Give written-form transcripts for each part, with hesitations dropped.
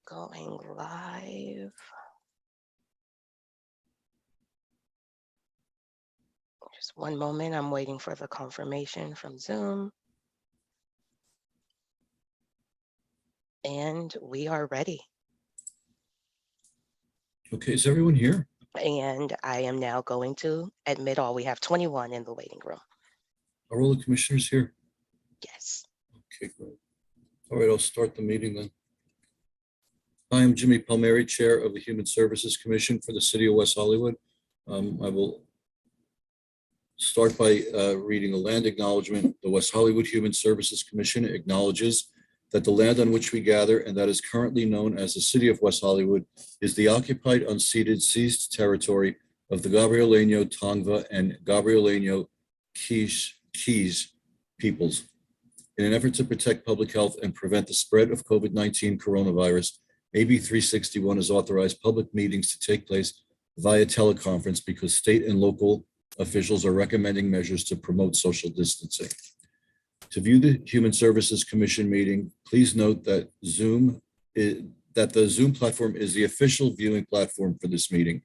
Going live. Just one moment. I'm waiting for the confirmation from Zoom. And we are ready. Okay, is everyone here? And I am now going to admit all. We have 21 in the waiting room. Are all the commissioners here? Yes. Okay, great. All right, I'll start the meeting then. I am Jimmy Palmieri, Chair of the Human Services Commission for the City of West Hollywood. I will start by reading a land acknowledgement. The West Hollywood Human Services Commission acknowledges that the land on which we gather and that is currently known as the City of West Hollywood is the occupied, unceded, seized territory of the Gabrielino, Tongva, and Gabrielino Keys peoples. In an effort to protect public health and prevent the spread of COVID-19 coronavirus, AB 361 has authorized public meetings to take place via teleconference because state and local officials are recommending measures to promote social distancing. To view the Human Services Commission meeting, please note that the Zoom platform is the official viewing platform for this meeting.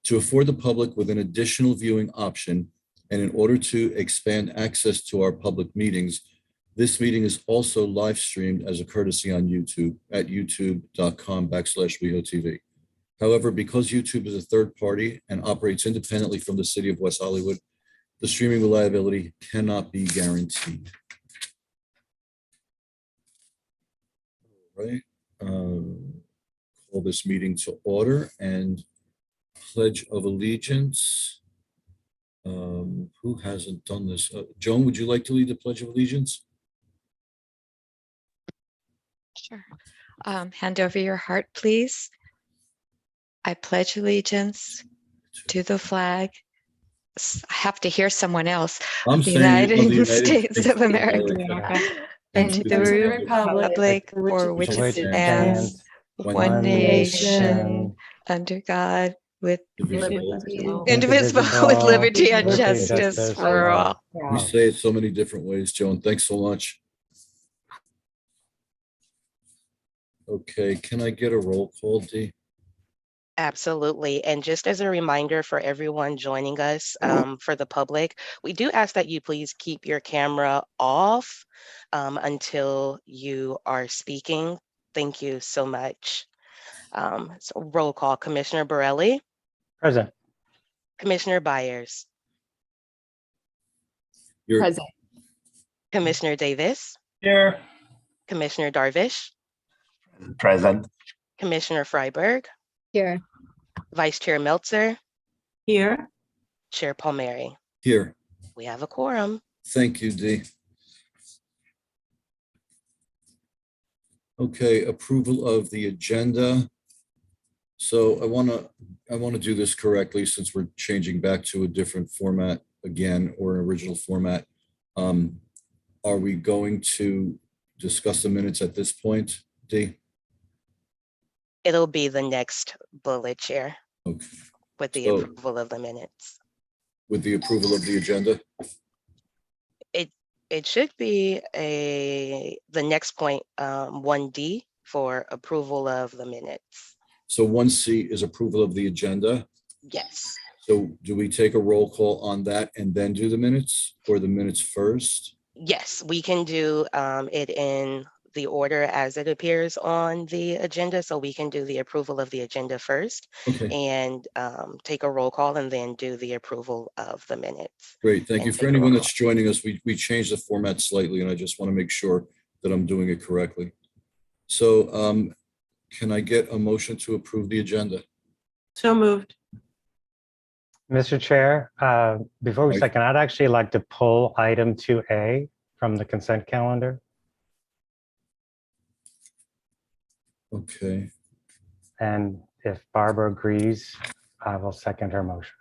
To afford the public with an additional viewing option, and in order to expand access to our public meetings, this meeting is also live streamed as a courtesy on YouTube at youtube.com/WehoTV. However, because YouTube is a third party and operates independently from the City of West Hollywood, the streaming reliability cannot be guaranteed. All right, call this meeting to order and Pledge of Allegiance. Who hasn't done this? Joan, would you like to lead the Pledge of Allegiance? Sure. Hand over your heart, please. I pledge allegiance to the flag. I have to hear someone else. I'm The saying United States of America and to the republic for which it stands, one nation, under God, with indivisible, with liberty and justice for all. We say it so many different ways, Joan. Thanks so much. Okay, can I get a roll call, Dee? Absolutely. And just as a reminder for everyone joining us, for the public, we do ask that you please keep your camera off until you are speaking. Thank you so much. So roll call, Commissioner Borelli. Present. Commissioner Byers. You're Present. Commissioner Davis. Here. Commissioner Darvish. Present. Commissioner Freiberg. Here. Vice Chair Meltzer. Here. Chair Palmieri. here. We have a quorum. Thank you, Dee. Okay, approval of the agenda. So I want to do this correctly since we're changing back to a different format again, or an original format. Are we going to discuss the minutes at this point, Dee? It'll be the next bullet, Chair, Okay. with the So- approval of the minutes. With the approval of the agenda? It should be the next point, 1D, for approval of the minutes. So 1C is approval of the agenda. Yes. So do we take a roll call on that and then do the minutes, or the minutes first? Yes, we can do it in the order as it appears on the agenda. So we can do the approval of the agenda first Okay, and take a roll call and then do the approval of the minutes. great. Thank you. And For take a anyone roll that's joining us, we changed the format slightly, and I just want to make sure that I'm doing it correctly. So can I get a motion to approve the agenda? So moved. Mr. Chair, before we Right. second, I'd actually like to pull item 2A from the consent calendar. Okay, And if Barbara agrees, I will second her motion.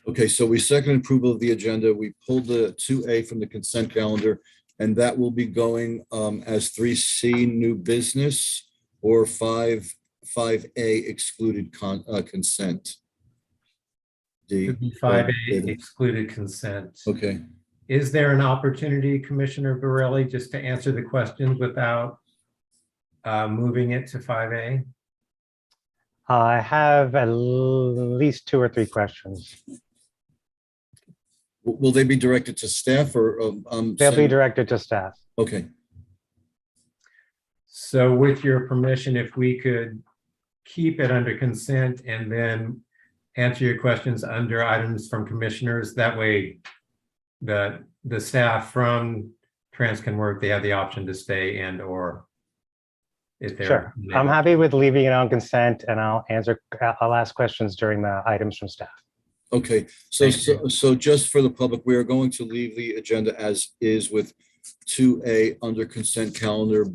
okay, so we second approval of the agenda. We pulled the 2A from the consent calendar, and that will be going as 3C new business, or 5A excluded consent. D. Could be 5A excluded consent. Okay, Is there an opportunity, Commissioner Borelli, just to answer the questions without moving it to 5A? I have at least 2 or 3 questions. Will they be directed to staff or? They'll be directed to staff. Okay, So with your permission, if we could keep it under consent and then answer your questions under items from commissioners, that way the staff from Trans can work, they have the option to stay and or if they're. Sure. I'm happy with leaving it on consent, and I'll ask questions during the items from staff. okay. So just for the public, we are going to leave the agenda as is with 2A under consent calendar.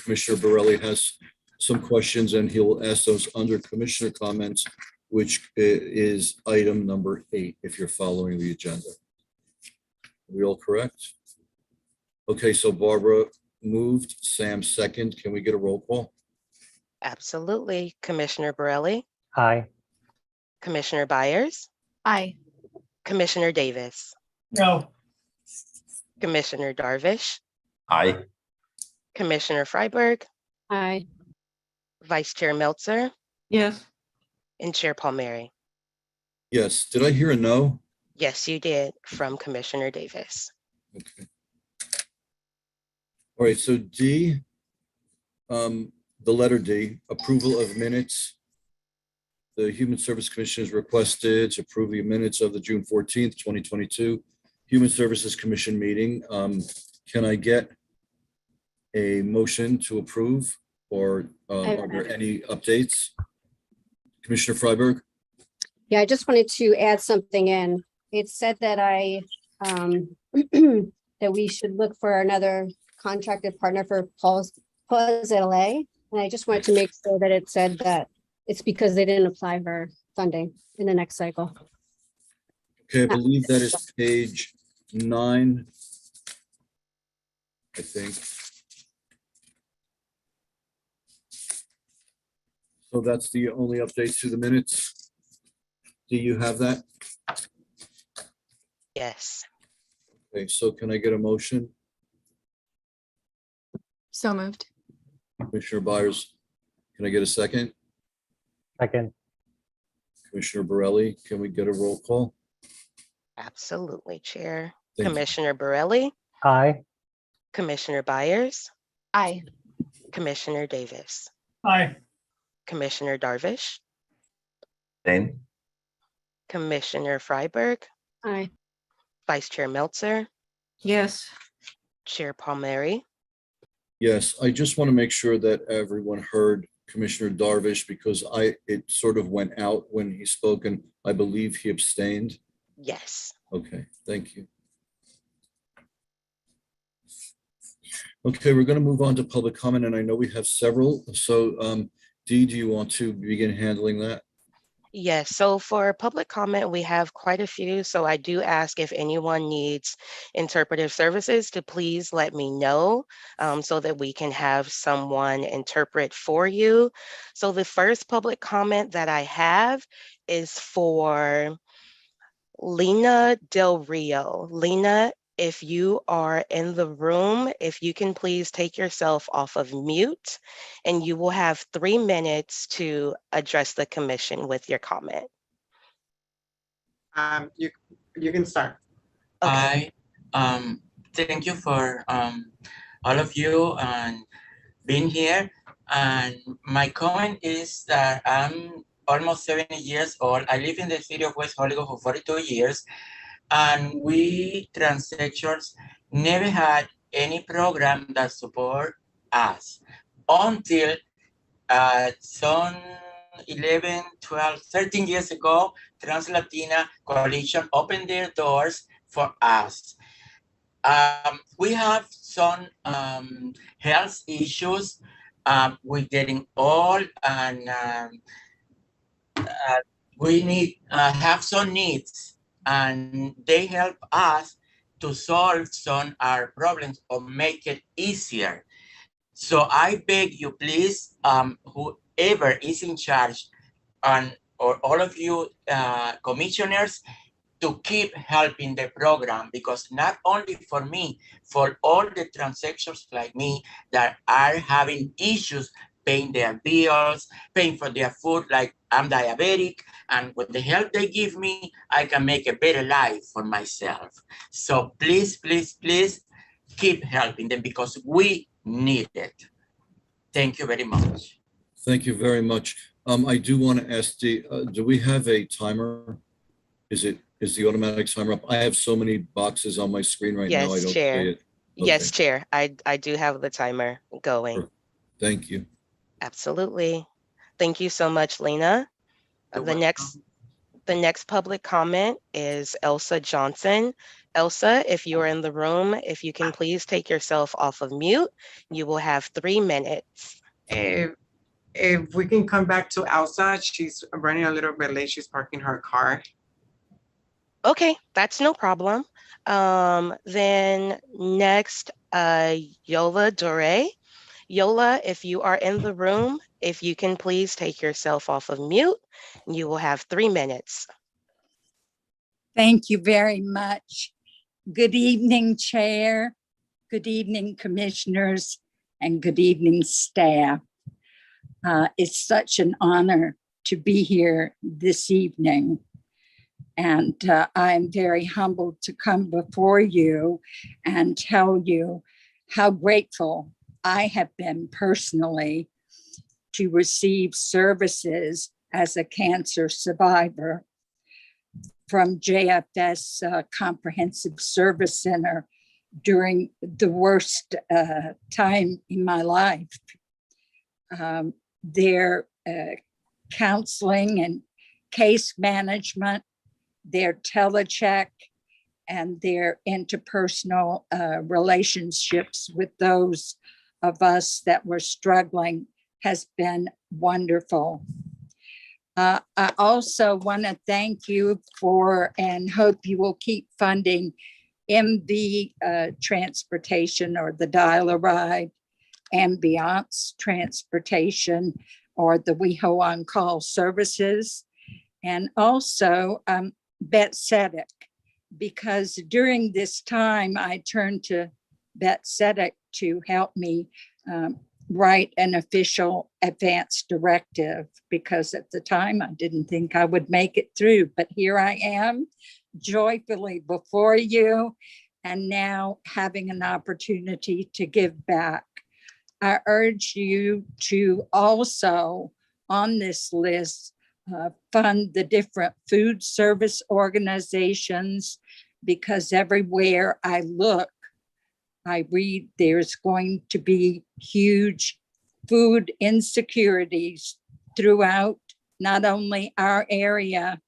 Commissioner Borelli has some questions and he will ask those under commissioner comments, which is item number 8, if you're following the agenda. Are we all correct? Okay, so Barbara moved, Sam second. Can we get a roll call? Absolutely. Commissioner Borelli, Aye. Commissioner Byers, Aye. Commissioner Davis, No. Commissioner Darvish, Aye. Commissioner Freiberg, Aye. Vice Chair Meltzer, Yes. and Chair Palmieri. Yes. Did I hear a no? Yes, you did, from Commissioner Davis. Okay. All right, so D, the letter D, approval of minutes. The Human Service Commission has requested to approve the minutes of the June 14th, 2022 Human Services Commission meeting. Can I get a motion to approve, or are there any updates? Commissioner Freiberg? Yeah, I just wanted to add something in. It said that that we should look for another contracted partner for Pause LA. And I just wanted to make sure that it said that it's because they didn't apply for funding in the next cycle. Okay, I believe that is page 9, I think. So that's the only update to the minutes. Do you have that? Yes. Okay, so can I get a motion? So moved. Commissioner Byers, can I get a second? Second. Commissioner Borelli, can we get a roll call? Absolutely, Chair. Thank you. Commissioner Borelli, Aye. Commissioner Byers, Aye. Commissioner Davis, Aye. Commissioner Darvish, Same. Commissioner Freiberg, Aye. Vice Chair Meltzer, Yes. Chair Palmieri. Yes, I just want to make sure that everyone heard Commissioner Darvish, because it sort of went out when he spoke and I believe he abstained. Yes. Okay, thank you. Okay, we're going to move on to public comment, and I know we have several. So Dee, do you want to begin handling that? Yes, so for public comment, we have quite a few. So I do ask if anyone needs interpretive services to please let me know so that we can have someone interpret for you. So the first public comment that I have is for Lena Del Rio. Lena, if you are in the room, if you can please take yourself off of mute, and you will have 3 minutes to address the commission with your comment. You can start. Okay. Thank you for all of you and being here. And my comment is that I'm almost 70 years old. I live in the city of West Hollywood for 42 years. And we transsexuals never had any program that support us until some 11, 12, 13 years ago, Trans Latina Coalition opened their doors for us. We have some health issues. We're getting old, and we need have some needs, and they help us to solve some our problems or make it easier. So I beg you, please, whoever is in charge, or all of you commissioners, to keep helping the program, because not only for me, for all the transactions like me that are having issues paying their bills, paying for their food, like I'm diabetic, and with the help they give me, I can make a better life for myself. So please, please, please keep helping them because we need it. Thank you very much. Thank you very much. I do want to ask do we have a timer? Is the automatic timer up? I have so many boxes on my screen right now. I Yes, don't Chair. see it. Yes, Okay. Chair. I do have the timer going. Thank you. Absolutely. Thank you so much, Lena. You're The next welcome. The next public comment is Elsa Johnson. Elsa, if you're in the room, if you can please take yourself off of mute, you will have 3 minutes. If we can come back to Elsa, she's running a little bit late. She's parking her car. Okay, that's no problem. Then next, Yola Dore. Yola, if you are in the room, if you can please take yourself off of mute, you will have 3 minutes. Thank you very much. Good evening, Chair. Good evening, Commissioners, and good evening, staff. It's such an honor to be here this evening. And I'm very humbled to come before you and tell you how grateful I have been personally to receive services as a cancer survivor from JFS Comprehensive Service Center during the worst time in my life. Their counseling and case management, their telecheck, and their interpersonal relationships with those of us that were struggling has been wonderful. I also want to thank you for and hope you will keep funding MV transportation or the Dial-A-Ride, Ambiance transportation or the WeHo on-call services, and also Betsedic, because during this time I turned to Betsedic to help me write an official advance directive, because at the time I didn't think I would make it through, but here I am joyfully before you and now having an opportunity to give back. I urge you to also on this list fund the different food service organizations, because everywhere I look, I read there's going to be huge food insecurities throughout not only our area,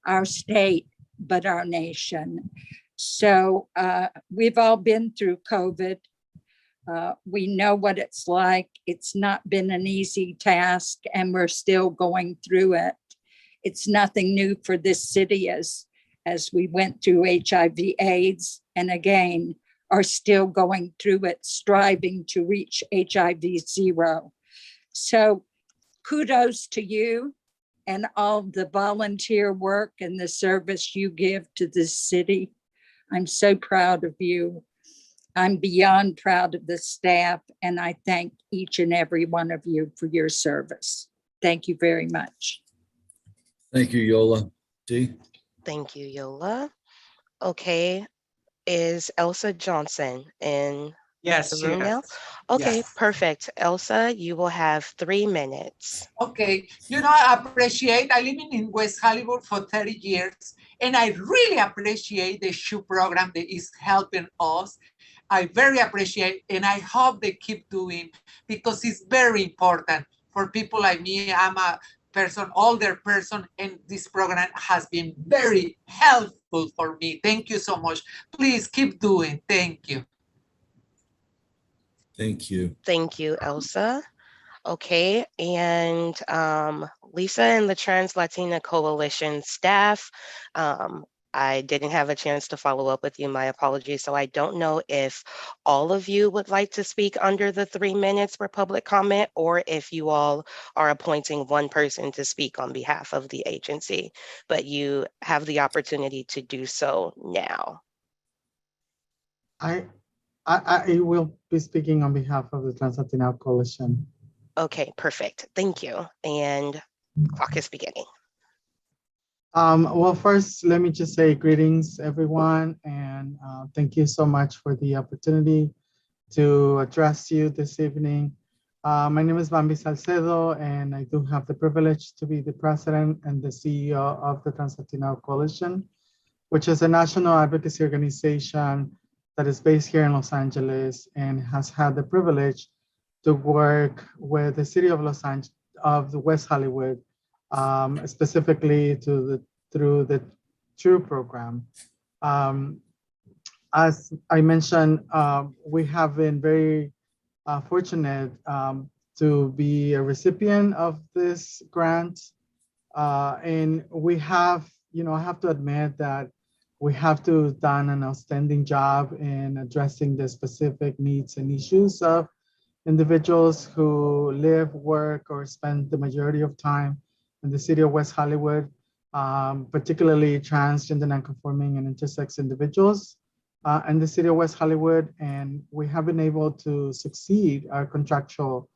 our state, but our nation. So we've all been through COVID. We know what it's like. It's not been an easy task, and we're still going through it. It's nothing new for this city as we went through HIV/AIDS, and again, are still going through it, striving to reach HIV-0. So kudos to you and all the volunteer work and the service you give to this city. I'm so proud of you. I'm beyond proud of the staff, and I thank each and every one of you for your service. Thank you very much. Thank you, Yola. Dee? Thank you, Yola. Okay, is Elsa Johnson in Yes, the room now? yes. Okay, Yes. perfect. Elsa, you will have 3 minutes. Okay, I appreciate, I live in West Hollywood for 30 years, and I really appreciate the SHU program that is helping us. I very appreciate, and I hope they keep doing, because it's very important for people like me. I'm a older person, and this program has been very helpful for me. Thank you so much. Please keep doing. Thank you. Thank you. Thank you, Elsa. Okay, and Lisa and the Trans Latina Coalition staff, I didn't have a chance to follow up with you. My apologies. So I don't know if all of you would like to speak under the 3 minutes for public comment, or if you all are appointing one person to speak on behalf of the agency, but you have the opportunity to do so now. I will be speaking on behalf of the Translatino Coalition. Okay, perfect. Thank you. And clock is beginning. Well, first, let me just say greetings, everyone, and thank you so much for the opportunity to address you this evening. My name is Bambi Salcedo, and I do have the privilege to be the president and the CEO of the Translatino Coalition, which is a national advocacy organization that is based here in Los Angeles and has had the privilege to work with the city of Los Angeles, of the West Hollywood, specifically through the TRUE program. As I mentioned, we have been very fortunate to be a recipient of this grant. And we have, I have to admit that we have to done an outstanding job in addressing the specific needs and issues of individuals who live, work, or spend the majority of time in the city of West Hollywood, particularly transgender, nonconforming, and intersex individuals in the city of West Hollywood. And we have been able to succeed our contractual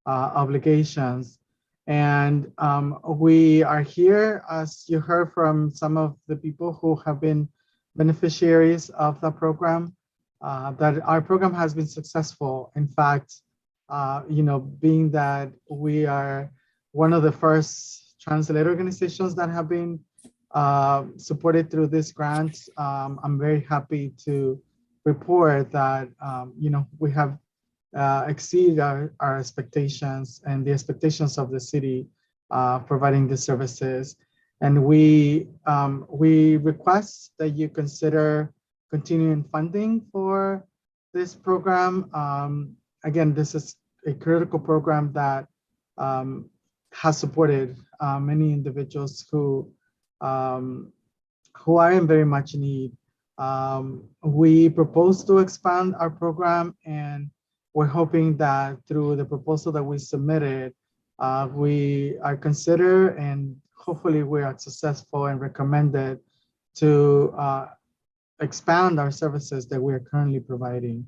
obligations. And we are here, as you heard from some of the people who have been beneficiaries of the program, that our program has been successful. In fact, being that we are one of the first translator organizations that have been supported through this grant, I'm very happy to report that, we have exceed our expectations and the expectations of the city providing the services. And we request that you consider continuing funding for this program. Again, this is a critical program that has supported many individuals who are in very much need. We propose to expand our program, and we're hoping that through the proposal that we submitted, we are considered, and hopefully we are successful and recommended to expand our services that we are currently providing.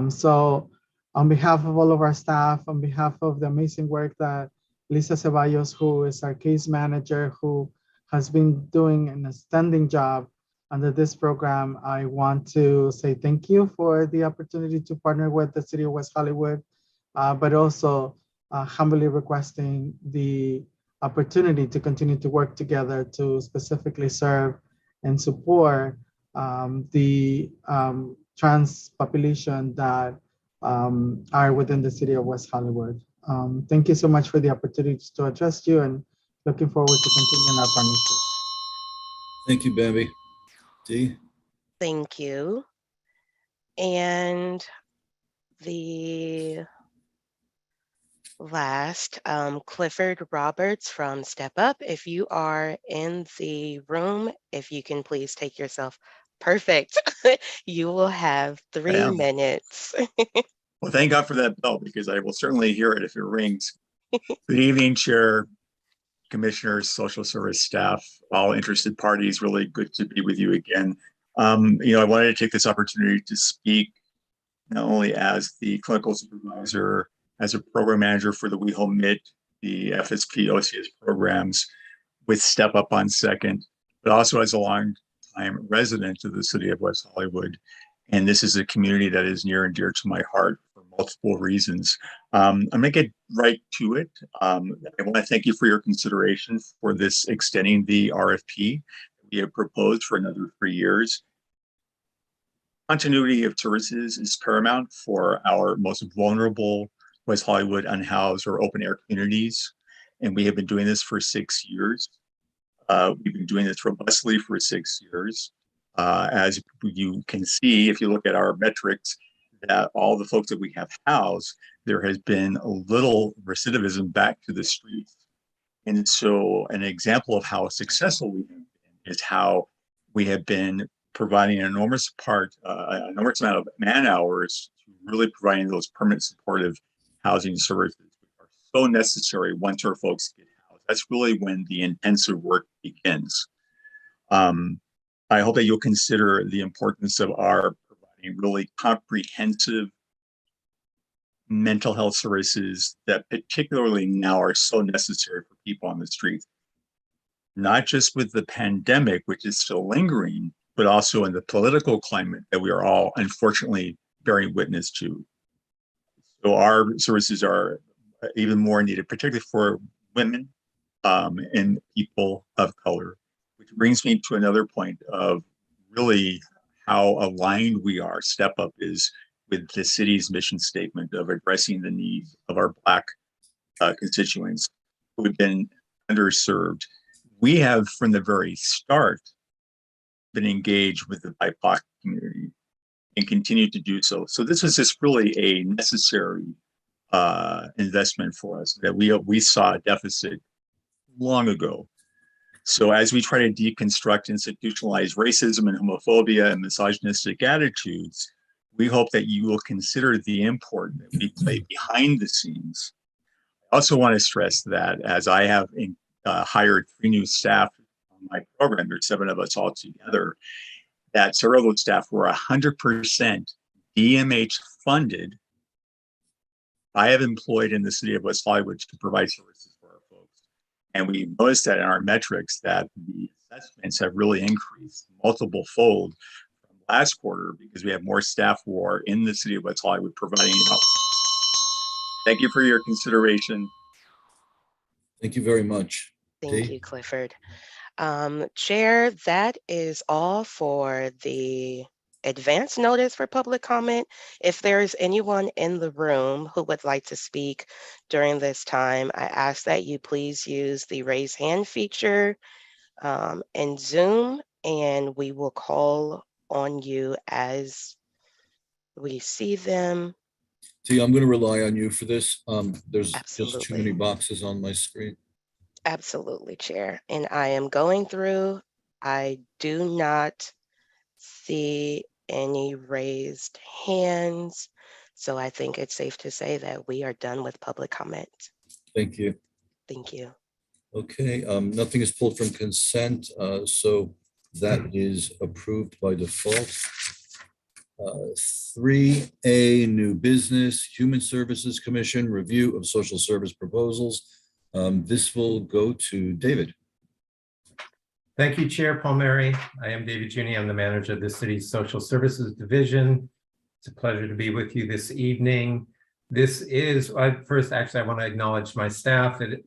So on behalf of all of our staff, on behalf of the amazing work that Lisa Ceballos, who is our case manager, who has been doing an outstanding job under this program, I want to say thank you for the opportunity to partner with the City of West Hollywood, but also humbly requesting the opportunity to continue to work together to specifically serve and support the trans population that are within the City of West Hollywood. Thank you so much for the opportunity to address you, and looking forward to continuing our partnership. Thank you, Bambi. Dee? Thank you. And the last, Clifford Roberts from Step Up. If you are in the room, if you can please take yourself, perfect. You will have 3 minutes. Well, thank God for that bell, because I will certainly hear it if it rings. Good evening, Chair, Commissioners, social service staff, all interested parties. Really good to be with you again. I wanted to take this opportunity to speak not only as the clinical supervisor, as a program manager for the WehoMIT, the FSP OCS programs with Step Up on Second, but also as a long-time resident of the city of West Hollywood. And this is a community that is near and dear to my heart for multiple reasons. I'm gonna get right to it. I want to thank you for your consideration for this extending the RFP we have proposed for another 3 years. Continuity of services is paramount for our most vulnerable West Hollywood unhoused or open air communities. And we have been doing this for 6 years. We've been doing this robustly for 6 years. As you can see, if you look at our metrics, that all the folks that we have housed, there has been a little recidivism back to the streets. And so an example of how successful we have been is how we have been providing an enormous amount of man hours to really providing those permanent supportive housing services, which are so necessary once our folks get housed. That's really when the intensive work begins. I hope that you'll consider the importance of our providing really comprehensive mental health services that particularly now are so necessary for people on the street, not just with the pandemic, which is still lingering, but also in the political climate that we are all unfortunately bearing witness to. So our services are even more needed, particularly for women and people of color, which brings me to another point of really how aligned we are. Step Up is with the city's mission statement of addressing the needs of our Black constituents who have been underserved. We have, from the very start, been engaged with the BIPOC community and continue to do so. So this was just really a necessary investment for us that we saw a deficit long ago. So as we try to deconstruct institutionalized racism and homophobia and misogynistic attitudes, we hope that you will consider the import that we play behind the scenes. I also want to stress that as I have hired 3 new staff on my program, there's 7 of us all together, that several of those staff were 100% DMH funded. I have employed in the city of West Hollywood to provide services for our folks. And we noticed that in our metrics that the assessments have really increased multiple fold from last quarter because we have more staff who are in the city of West Hollywood providing help. Thank you for your consideration. Thank you very much. Thank you, Clifford. Chair, that is all for the advance notice for public comment. If there is anyone in the room who would like to speak during this time, I ask that you please use the raise hand feature in Zoom, and we will call on you as we see them. T, I'm going to rely on you for this. There's just too many Absolutely. boxes on my screen. Absolutely, Chair. And I am going through. I do not see any raised hands. So I think it's safe to say that we are done with public comment. Thank you. Thank you. Okay, nothing is pulled from consent, so that is approved by default. 3A, new business, Human Services Commission, review of social service proposals. This will go to David. Thank you, Chair Palmieri. I am David Juni. I'm the manager of the city's Social Services Division. It's a pleasure to be with you this evening. This is, first, actually, I want to acknowledge my staff that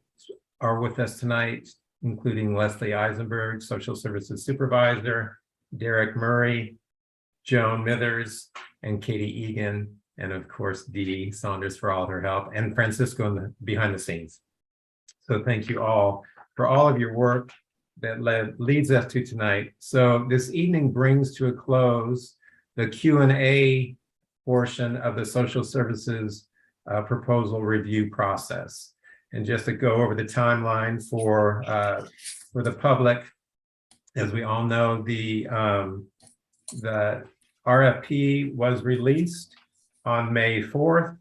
are with us tonight, including Leslie Eisenberg, Social Services Supervisor, Derek Murray, Joan Mithers, and Katie Egan, and of course, Dee Saunders for all her help, and Francisco behind the scenes. So thank you all for all of your work that leads us to tonight. So this evening brings to a close the Q&A portion of the social services proposal review process. And just to go over the timeline for the public, as we all know, the RFP was released on May 4th.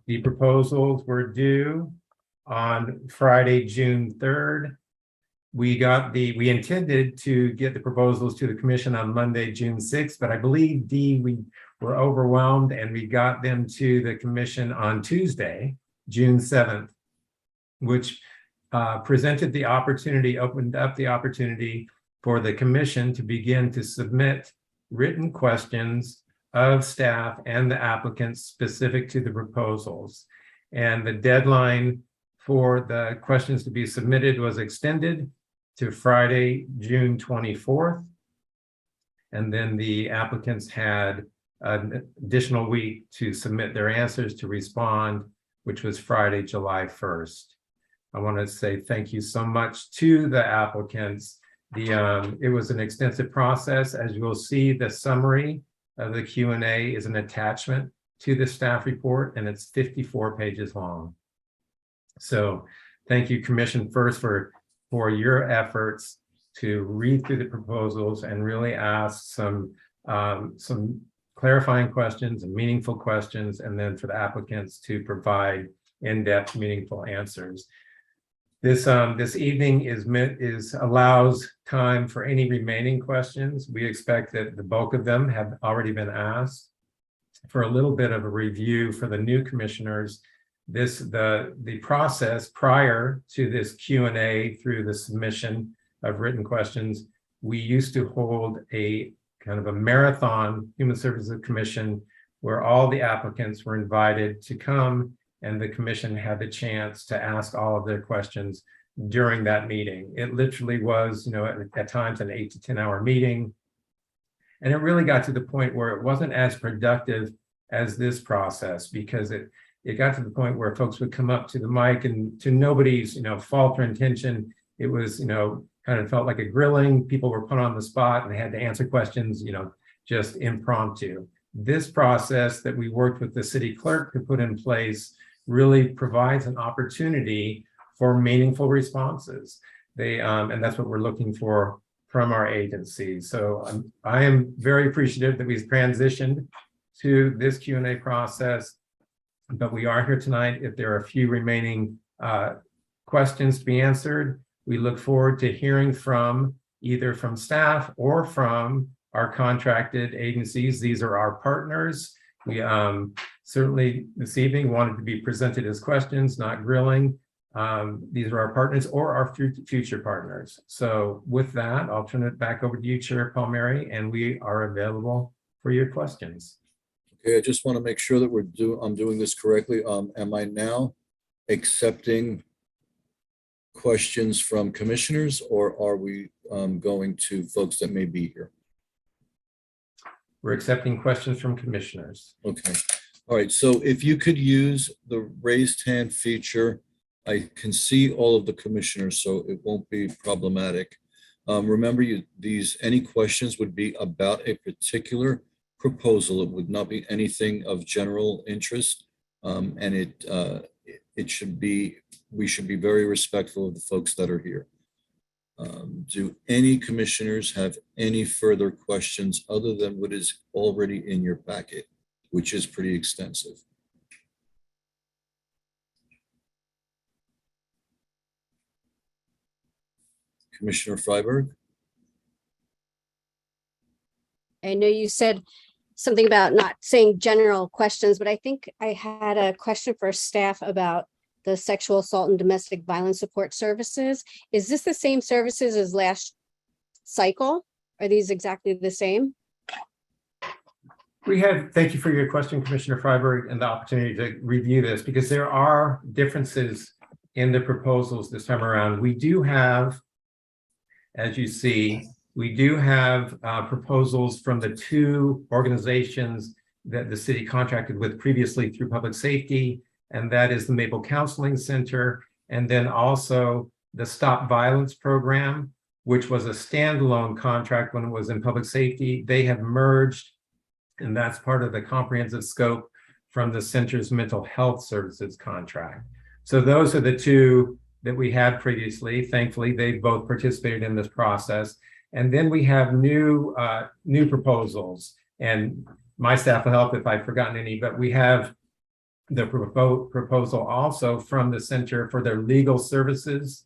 The proposals were due on Friday, June 3rd. We intended to get the proposals to the commission on Monday, June 6th, but I believe, we were overwhelmed and we got them to the commission on Tuesday, June 7th, which opened up the opportunity for the commission to begin to submit written questions of staff and the applicants specific to the proposals. And the deadline for the questions to be submitted was extended to Friday, June 24th. And then the applicants had an additional week to submit their answers to respond, which was Friday, July 1st. I want to say thank you so much to the applicants. It was an extensive process. As you will see, the summary of the Q&A is an attachment to the staff report, and it's 54 pages long. So thank you, Commission, first for your efforts to read through the proposals and really ask some clarifying questions and meaningful questions, and then for the applicants to provide in-depth, meaningful answers. This evening allows time for any remaining questions. We expect that the bulk of them have already been asked. For a little bit of a review for the new commissioners, the process prior to this Q&A through the submission of written questions, we used to hold a kind of a marathon Human Services Commission where all the applicants were invited to come, and the commission had the chance to ask all of their questions during that meeting. It literally was, at times an 8 to 10 hour meeting. And it really got to the point where it wasn't as productive as this process, because it got to the point where folks would come up to the mic, and to nobody's, fault or intention, it was, kind of felt like a grilling. People were put on the spot and they had to answer questions, just impromptu. This process that we worked with the city clerk to put in place really provides an opportunity for meaningful responses. And that's what we're looking for from our agency. So I am very appreciative that we've transitioned to this Q&A process, but we are here tonight. If there are a few remaining questions to be answered, we look forward to hearing from either from staff or from our contracted agencies. These are our partners. We certainly this evening wanted to be presented as questions, not grilling. These are our partners or our future partners. So with that, I'll turn it back over to you, Chair Palmieri, and we are available for your questions. Okay, I just want to make sure that I'm doing this correctly. Am I now accepting questions from commissioners, or are we going to folks that may be here? We're accepting questions from commissioners. Okay. All right. So if you could use the raised hand feature, I can see all of the commissioners, so it won't be problematic. Remember, any questions would be about a particular proposal. It would not be anything of general interest, and we should be very respectful of the folks that are here. Do any commissioners have any further questions other than what is already in your packet, which is pretty extensive? Commissioner Freiberg? I know you said something about not saying general questions, but I think I had a question for staff about the sexual assault and domestic violence support services. Is this the same services as last cycle? Are these exactly the same? Thank you for your question, Commissioner Freiberg, and the opportunity to review this, because there are differences in the proposals this time around. We do have, as you see, proposals from the two organizations that the city contracted with previously through public safety, and that is the Maple Counseling Center, and then also the Stop Violence Program, which was a standalone contract when it was in public safety. They have merged, and that's part of the comprehensive scope from the center's mental health services contract. So those are the two that we had previously. Thankfully, they both participated in this process. And then we have new proposals, and my staff will help if I've forgotten any, but we have the proposal also from the Center for their Legal Services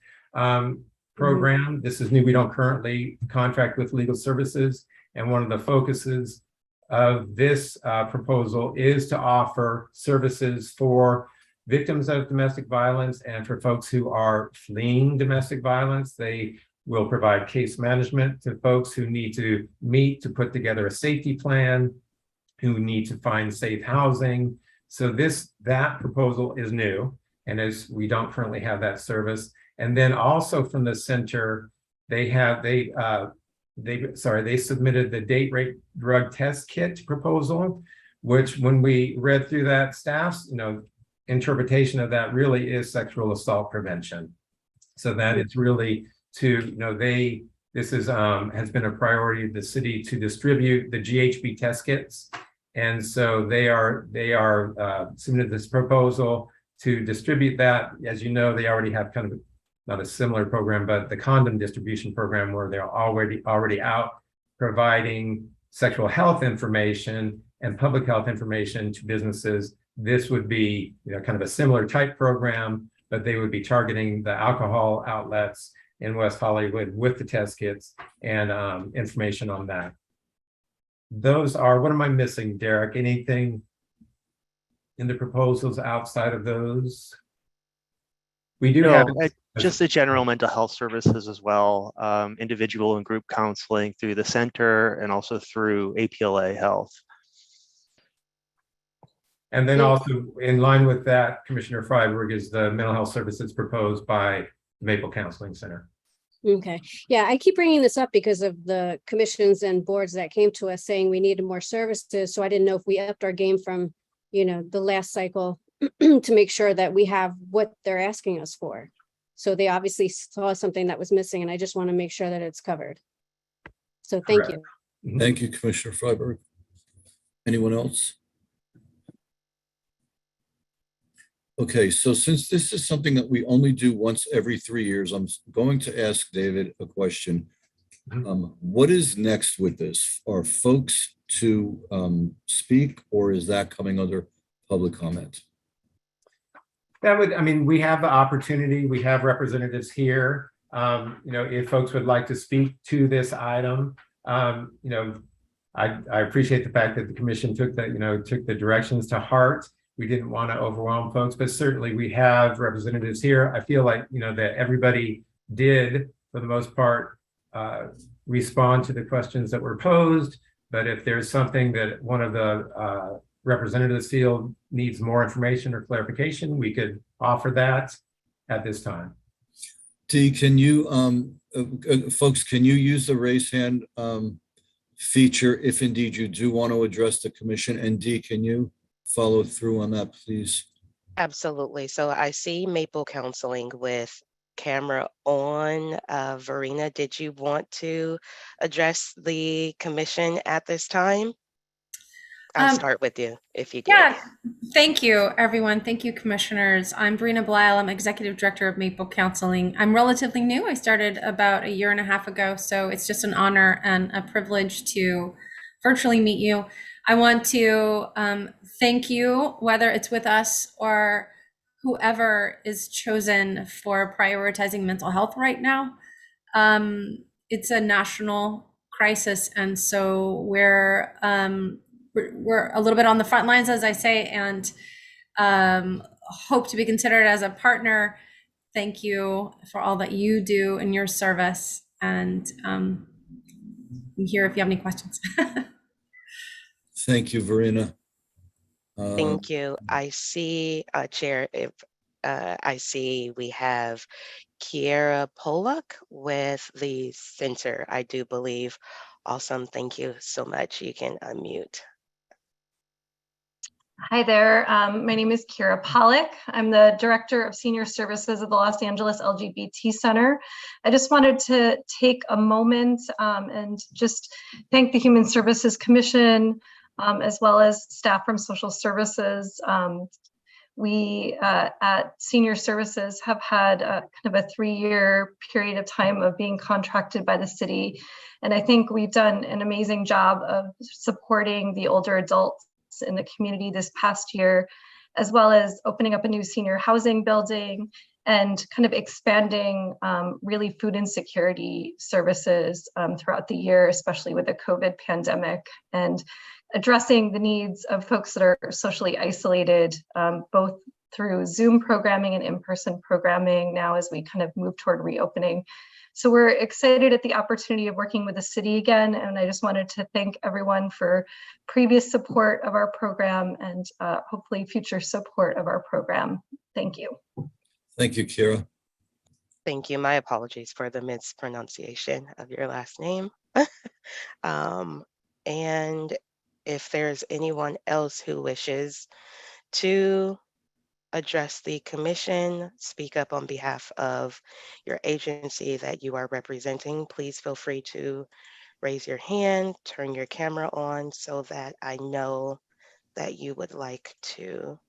program. This is new. We don't currently contract with legal services. And one of the focuses of this proposal is to offer services for victims of domestic violence and for folks who are fleeing domestic violence. They will provide case management to folks who need to meet to put together a safety plan, who need to find safe housing. So that proposal is new, and as we don't currently have that service. And then also from the center, they submitted the date rape drug test kit proposal, which when we read through that, staff's interpretation of that really is sexual assault prevention. So that it's really this has been a priority of the city to distribute the GHB test kits. And so they are submitted this proposal to distribute that. As you know, they already have kind of not a similar program, but the condom distribution program where they're already out providing sexual health information and public health information to businesses. This would be, kind of a similar type program, but they would be targeting the alcohol outlets in West Hollywood with the test kits and information on that. Those are, what am I missing, Derek? Anything in the proposals outside of those? We do have just the general mental health services as well, individual and group counseling through the center and also through APLA Health. And then also in line with that, Commissioner Freiberg, is the mental health services proposed by Maple Counseling Center. Okay. Yeah, I keep bringing this up because of the commissions and boards that came to us saying we needed more services. So I didn't know if we upped our game from, the last cycle to make sure that we have what they're asking us for. So they obviously saw something that was missing, and I just want to make sure that it's covered. So thank you. Thank you, Commissioner Freiberg. Anyone else? Okay, so since this is something that we only do once every 3 years, I'm going to ask David a question. What is next with this? Are folks to speak, or is that coming under public comment? That would, we have the opportunity, we have representatives here. If folks would like to speak to this item, I appreciate the fact that the commission took the directions to heart. We didn't want to overwhelm folks, but certainly we have representatives here. I feel like, that everybody did, for the most part, respond to the questions that were posed. But if there's something that one of the representatives feel needs more information or clarification, we could offer that at this time. Dee, can you, folks, can you use the raise hand feature if indeed you do want to address the commission? And Dee, can you follow through on that, please? Absolutely. So I see Maple Counseling with camera on. Verena, did you want to address the commission at this time? I'll start with you if you did. Yeah, thank you, everyone. Thank you, commissioners. I'm Verena Blisle. I'm Executive Director of Maple Counseling. I'm relatively new. I started about 1.5 years ago, so it's just an honor and a privilege to virtually meet you. I want to thank you, whether it's with us or whoever is chosen for prioritizing mental health right now. It's a national crisis, and so we're a little bit on the front lines, as I say, and hope to be considered as a partner. Thank you for all that you do in your service, and I'm here if you have any questions. Thank you, Verena. Thank you. I see, Chair, if I see we have Kiera Pollock with the center, I do believe. Awesome. Thank you so much. You can unmute. Hi there. My name is Kiera Pollock. I'm the Director of Senior Services of the Los Angeles LGBT Center. I just wanted to take a moment and just thank the Human Services Commission, as well as staff from social services. We at Senior Services have had kind of a 3-year period of time of being contracted by the city. And I think we've done an amazing job of supporting the older adults in the community this past year, as well as opening up a new senior housing building and kind of expanding really food insecurity services throughout the year, especially with the COVID pandemic, and addressing the needs of folks that are socially isolated, both through Zoom programming and in-person programming now as we kind of move toward reopening. So we're excited at the opportunity of working with the city again, and I just wanted to thank everyone for previous support of our program and hopefully future support of our program. Thank you. Thank you, Kiera. Thank you. My apologies for the mispronunciation of your last name. And if there's anyone else who wishes to address the commission, speak up on behalf of your agency that you are representing, please feel free to raise your hand, turn your camera on so that I know that you would like to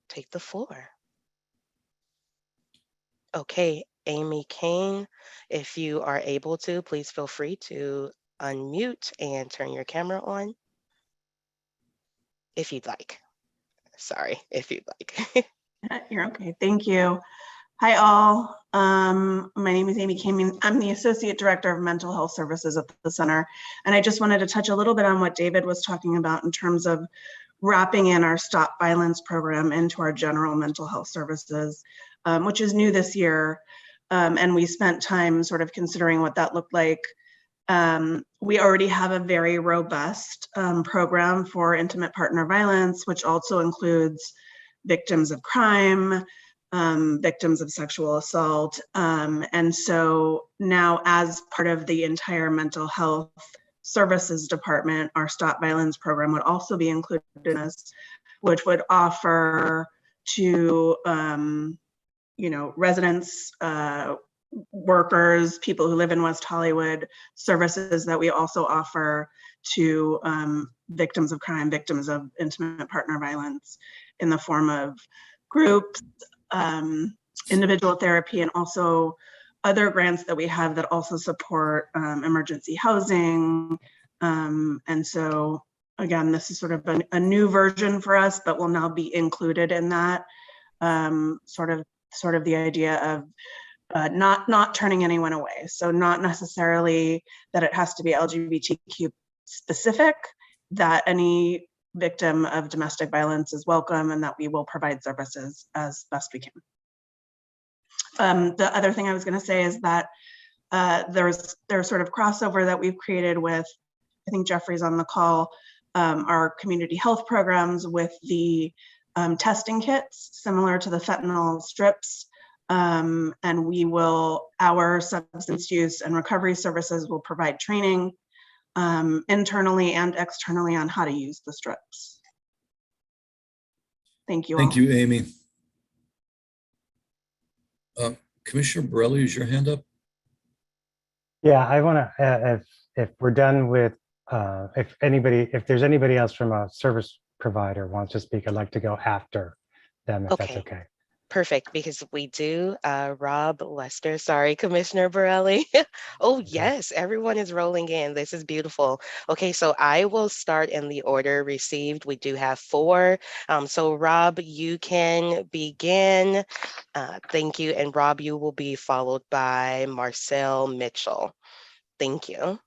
take the floor. Okay, Amy Kane, if you are able to, please feel free to unmute and turn your camera on if you'd like. Sorry, if you'd like. You're okay. Thank you. Hi, all. My name is Amy Kane. I'm the Associate Director of Mental Health Services at the center. And I just wanted to touch a little bit on what David was talking about in terms of wrapping in our Stop Violence program into our general mental health services, which is new this year. And we spent time sort of considering what that looked like. We already have a very robust program for intimate partner violence, which also includes victims of crime, victims of sexual assault. And so now, as part of the entire mental health services department, our Stop Violence program would also be included in this, which would offer to residents, workers, people who live in West Hollywood, services that we also offer to victims of crime, victims of intimate partner violence in the form of groups, individual therapy, and also other grants that we have that also support emergency housing. And so again, this is sort of a new version for us, but will now be included in that, sort of the idea of not turning anyone away. So not necessarily that it has to be LGBTQ specific, that any victim of domestic violence is welcome, and that we will provide services as best we can. The other thing I was going to say is that there's sort of crossover that we've created with, I think Jeffrey's on the call, our community health programs with the testing kits, similar to the fentanyl strips. And our substance use and recovery services will provide training internally and externally on how to use the strips. Thank you all. Thank you, Amy. Commissioner Borelli, is your hand up? Yeah, I want to, if we're done with, if there's anybody else from a service provider wants to speak, I'd like to go after them, if that's okay. Perfect, because we do. Rob Lester, sorry, Commissioner Borelli. Oh, yes, everyone is rolling in. This is beautiful. Okay, so I will start in the order received. We do have 4. So Rob, you can begin. Thank you. And Rob, you will be followed by Marcel Mitchell. Thank you.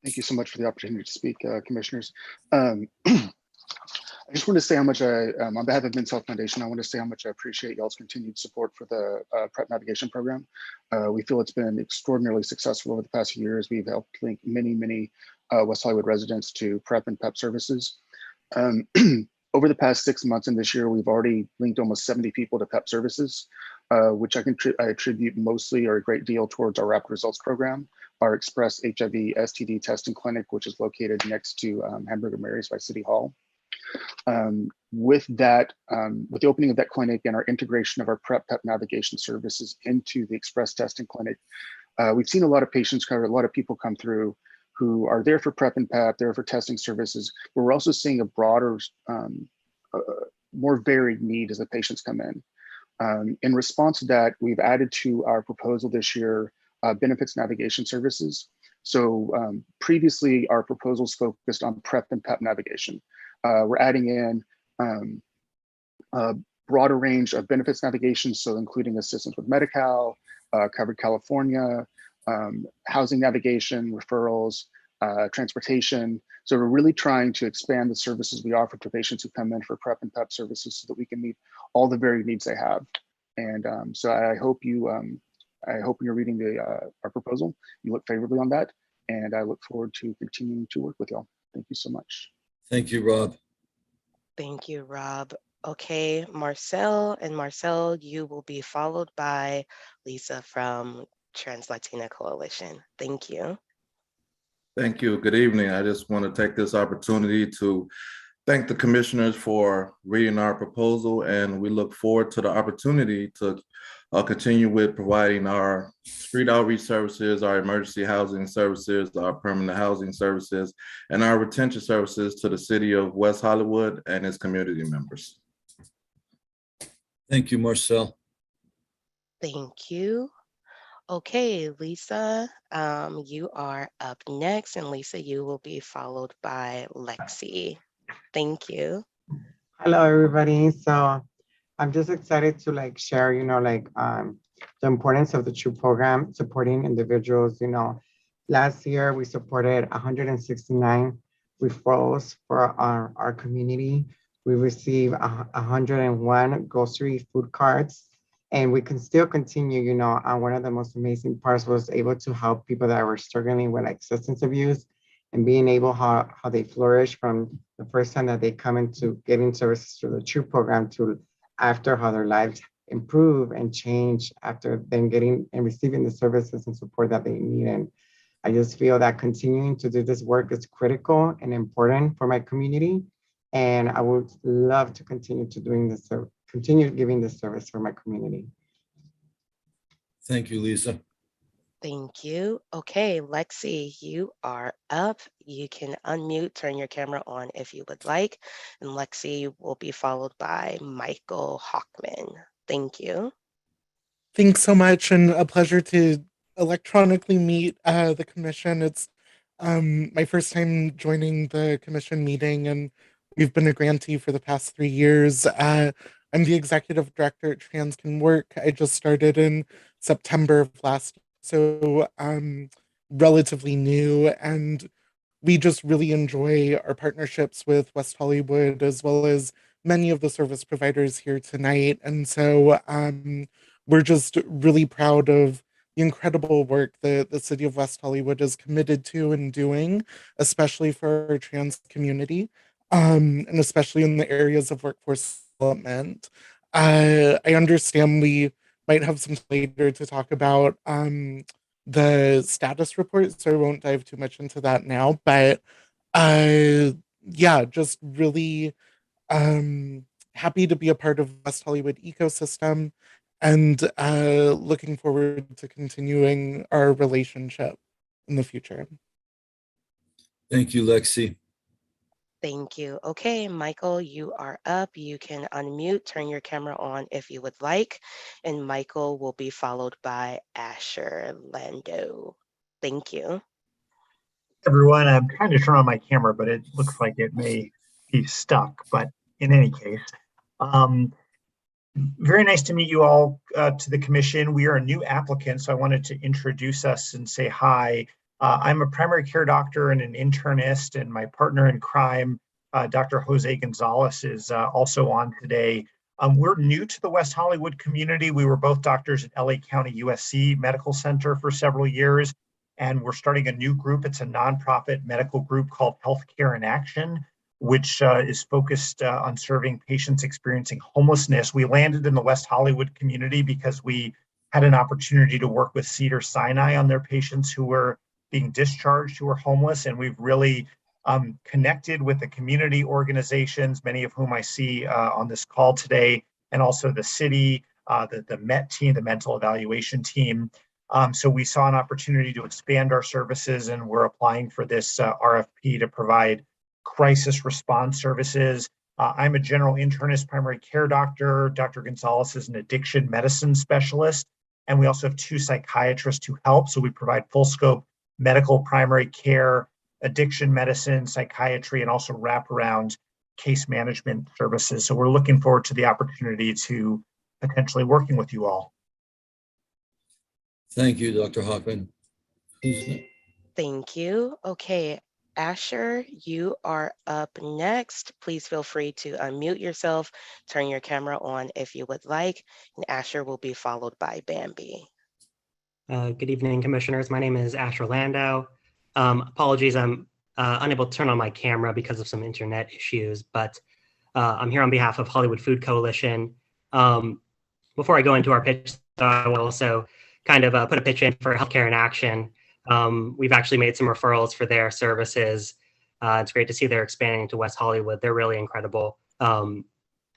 Thank you so much for the opportunity to speak, commissioners. I just want to say how much on behalf of Men's Health Foundation, I want to say how much I appreciate y'all's continued support for the PrEP navigation program. We feel it's been extraordinarily successful over the past few years. We've helped link many West Hollywood residents to PrEP and PEP services. Over the past 6 months and this year, we've already linked almost 70 people to PEP services, which I attribute mostly or a great deal towards our Rapid Results program, our Express HIV STD testing clinic, which is located next to Hamburger Mary's by City Hall. With the opening of that clinic and our integration of our PrEP/PEP navigation services into the Express testing clinic, we've seen a lot of patients, a lot of people come through who are there for PrEP and PEP, there for testing services, but we're also seeing a broader, more varied need as the patients come in. In response to that, we've added to our proposal this year benefits navigation services. So previously, our proposals focused on PrEP and PEP navigation. We're adding in a broader range of benefits navigation, so including assistance with Medi-Cal, Covered California, housing navigation, referrals, transportation. So we're really trying to expand the services we offer to patients who come in for PrEP and PEP services so that we can meet all the varied needs they have. And so I hope when you're reading our proposal, you look favorably on that. And I look forward to continuing to work with y'all. Thank you so much. Thank you, Rob. Thank you, Rob. Okay, Marcel, and Marcel, you will be followed by Lisa from Trans Latina Coalition. Thank you. Thank you. Good evening. I just want to take this opportunity to thank the commissioners for reading our proposal, and we look forward to the opportunity to continue with providing our street outreach services, our emergency housing services, our permanent housing services, and our retention services to the city of West Hollywood and its community members. Thank you, Marcel. Thank you. Okay, Lisa, you are up next, and Lisa, you will be followed by Lexi. Thank you. Hello, everybody. So I'm just excited to share, the importance of the TRUE program supporting individuals. Last year we supported 169 referrals for our community. We received 101 grocery food cards, and we can still continue. One of the most amazing parts was able to help people that were struggling with substance abuse, and being able how they flourish from the first time that they come into getting services through the TRUE program to after, how their lives improve and change after then getting and receiving the services and support that they need. And I just feel that continuing to do this work is critical and important for my community. And I would love to continue to doing this, continue giving this service for my community. Thank you, Lisa. Thank you. Okay, Lexi, you are up. You can unmute, turn your camera on if you would like. And Lexi will be followed by Michael Hockman. Thank you. Thanks so much, and a pleasure to electronically meet the commission. It's my first time joining the commission meeting, and we've been a grantee for the past 3 years. I'm the executive director at Trans Can Work. I just started in September of last year, so relatively new, and we just really enjoy our partnerships with West Hollywood as well as many of the service providers here tonight. And so we're just really proud of the incredible work that the city of West Hollywood is committed to and doing, especially for our trans community, and especially in the areas of workforce development. I understand we might have some later to talk about the status report, so I won't dive too much into that now. But yeah, just really happy to be a part of West Hollywood ecosystem, and looking forward to continuing our relationship in the future. Thank you, Lexi. Thank you. Okay, Michael, you are up. You can unmute, turn your camera on if you would like, and Michael will be followed by Asher Lando. Thank you. Everyone, I'm trying to turn on my camera, but it looks like it may be stuck. But in any case, very nice to meet you all to the commission. We are a new applicant, so I wanted to introduce us and say hi. I'm a primary care doctor and an internist, and my partner in crime, Dr. Jose Gonzalez, is also on today. We're new to the West Hollywood community. We were both doctors at LA County USC Medical Center for several years, and we're starting a new group. It's a nonprofit medical group called Healthcare in Action, which is focused on serving patients experiencing homelessness. We landed in the West Hollywood community because we had an opportunity to work with Cedars-Sinai on their patients who were being discharged who were homeless, and we've really connected with the community organizations, many of whom I see on this call today, and also the city, the MET team, the mental evaluation team. So we saw an opportunity to expand our services, and we're applying for this RFP to provide crisis response services. I'm a general internist, primary care doctor. Dr. Gonzalez is an addiction medicine specialist, and we also have 2 psychiatrists who help. So we provide full scope medical primary care, addiction medicine, psychiatry, and also wraparound case management services. So we're looking forward to the opportunity to potentially working with you all. Thank you, Dr. Hoffman. Who's next? Thank you. Okay, Asher, you are up next. Please feel free to unmute yourself, turn your camera on if you would like, and Asher will be followed by Bambi. Good evening, commissioners. My name is Asher Landau. Apologies, I'm unable to turn on my camera because of some internet issues, but I'm here on behalf of Hollywood Food Coalition. Before I go into our pitch, I will also kind of put a pitch in for Healthcare in Action. We've actually made some referrals for their services. It's great to see they're expanding to West Hollywood. They're really incredible and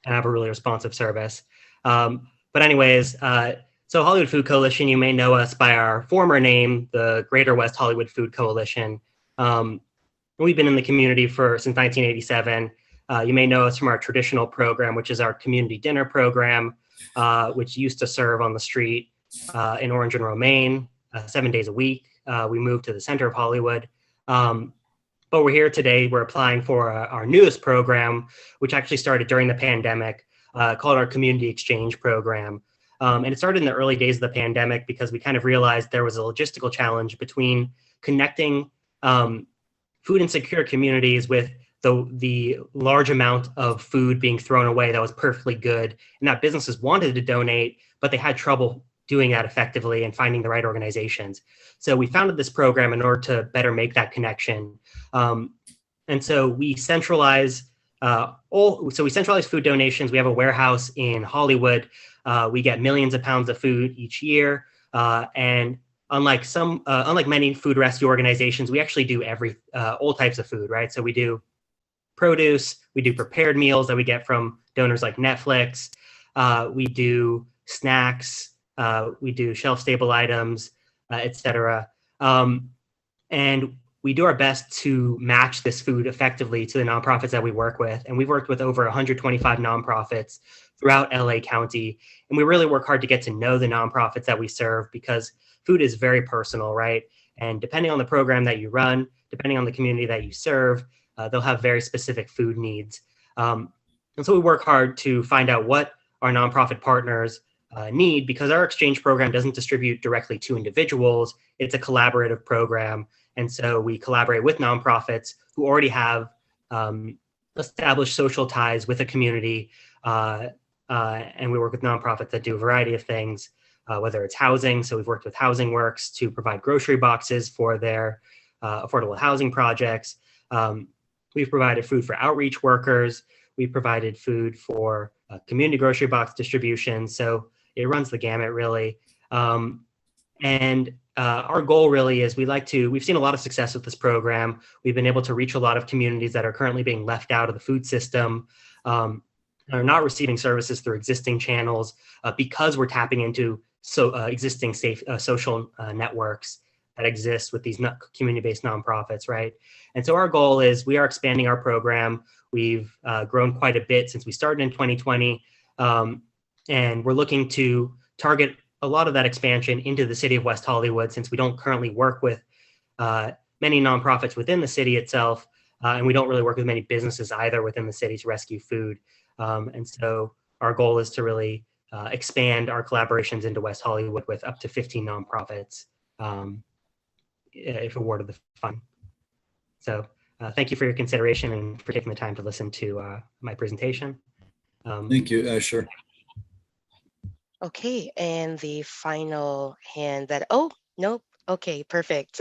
have a really responsive service. But anyways, so Hollywood Food Coalition, you may know us by our former name, the Greater West Hollywood Food Coalition. We've been in the community since 1987. You may know us from our traditional program, which is our community dinner program, which used to serve on the street in Orange and Romaine, 7 days a week. We moved to the center of Hollywood. But we're here today. We're applying for our newest program, which actually started during the pandemic, called our Community Exchange Program. And it started in the early days of the pandemic because we kind of realized there was a logistical challenge between connecting food insecure communities with the large amount of food being thrown away that was perfectly good, and that businesses wanted to donate, but they had trouble doing that effectively and finding the right organizations. So we founded this program in order to better make that connection. And so we centralize food donations. We have a warehouse in Hollywood. We get millions of pounds of food each year. And unlike many food rescue organizations, we actually do all types of food, right? So we do produce, we do prepared meals that we get from donors like Netflix. We do snacks, we do shelf-stable items, etc. And we do our best to match this food effectively to the nonprofits that we work with. And we've worked with over 125 nonprofits throughout LA County. And we really work hard to get to know the nonprofits that we serve because food is very personal, right? And depending on the program that you run, depending on the community that you serve, they'll have very specific food needs. And so we work hard to find out what our nonprofit partners need, because our exchange program doesn't distribute directly to individuals. It's a collaborative program. And so we collaborate with nonprofits who already have established social ties with a community. And we work with nonprofits that do a variety of things, whether it's housing. So we've worked with Housing Works to provide grocery boxes for their affordable housing projects. We've provided food for outreach workers. We've provided food for community grocery box distribution. So it runs the gamut, really. And our goal really is we've seen a lot of success with this program. We've been able to reach a lot of communities that are currently being left out of the food system, are not receiving services through existing channels because we're tapping into existing safe social networks that exist with these community-based nonprofits, right? And so our goal is we are expanding our program. We've grown quite a bit since we started in 2020. And we're looking to target a lot of that expansion into the city of West Hollywood, since we don't currently work with many nonprofits within the city itself. And we don't really work with many businesses either within the city to rescue food. And so our goal is to really expand our collaborations into West Hollywood with up to 15 nonprofits if awarded the fund. So thank you for your consideration and for taking the time to listen to my presentation. Thank you, Asher. Okay, and the final hand oh, nope. Okay, perfect.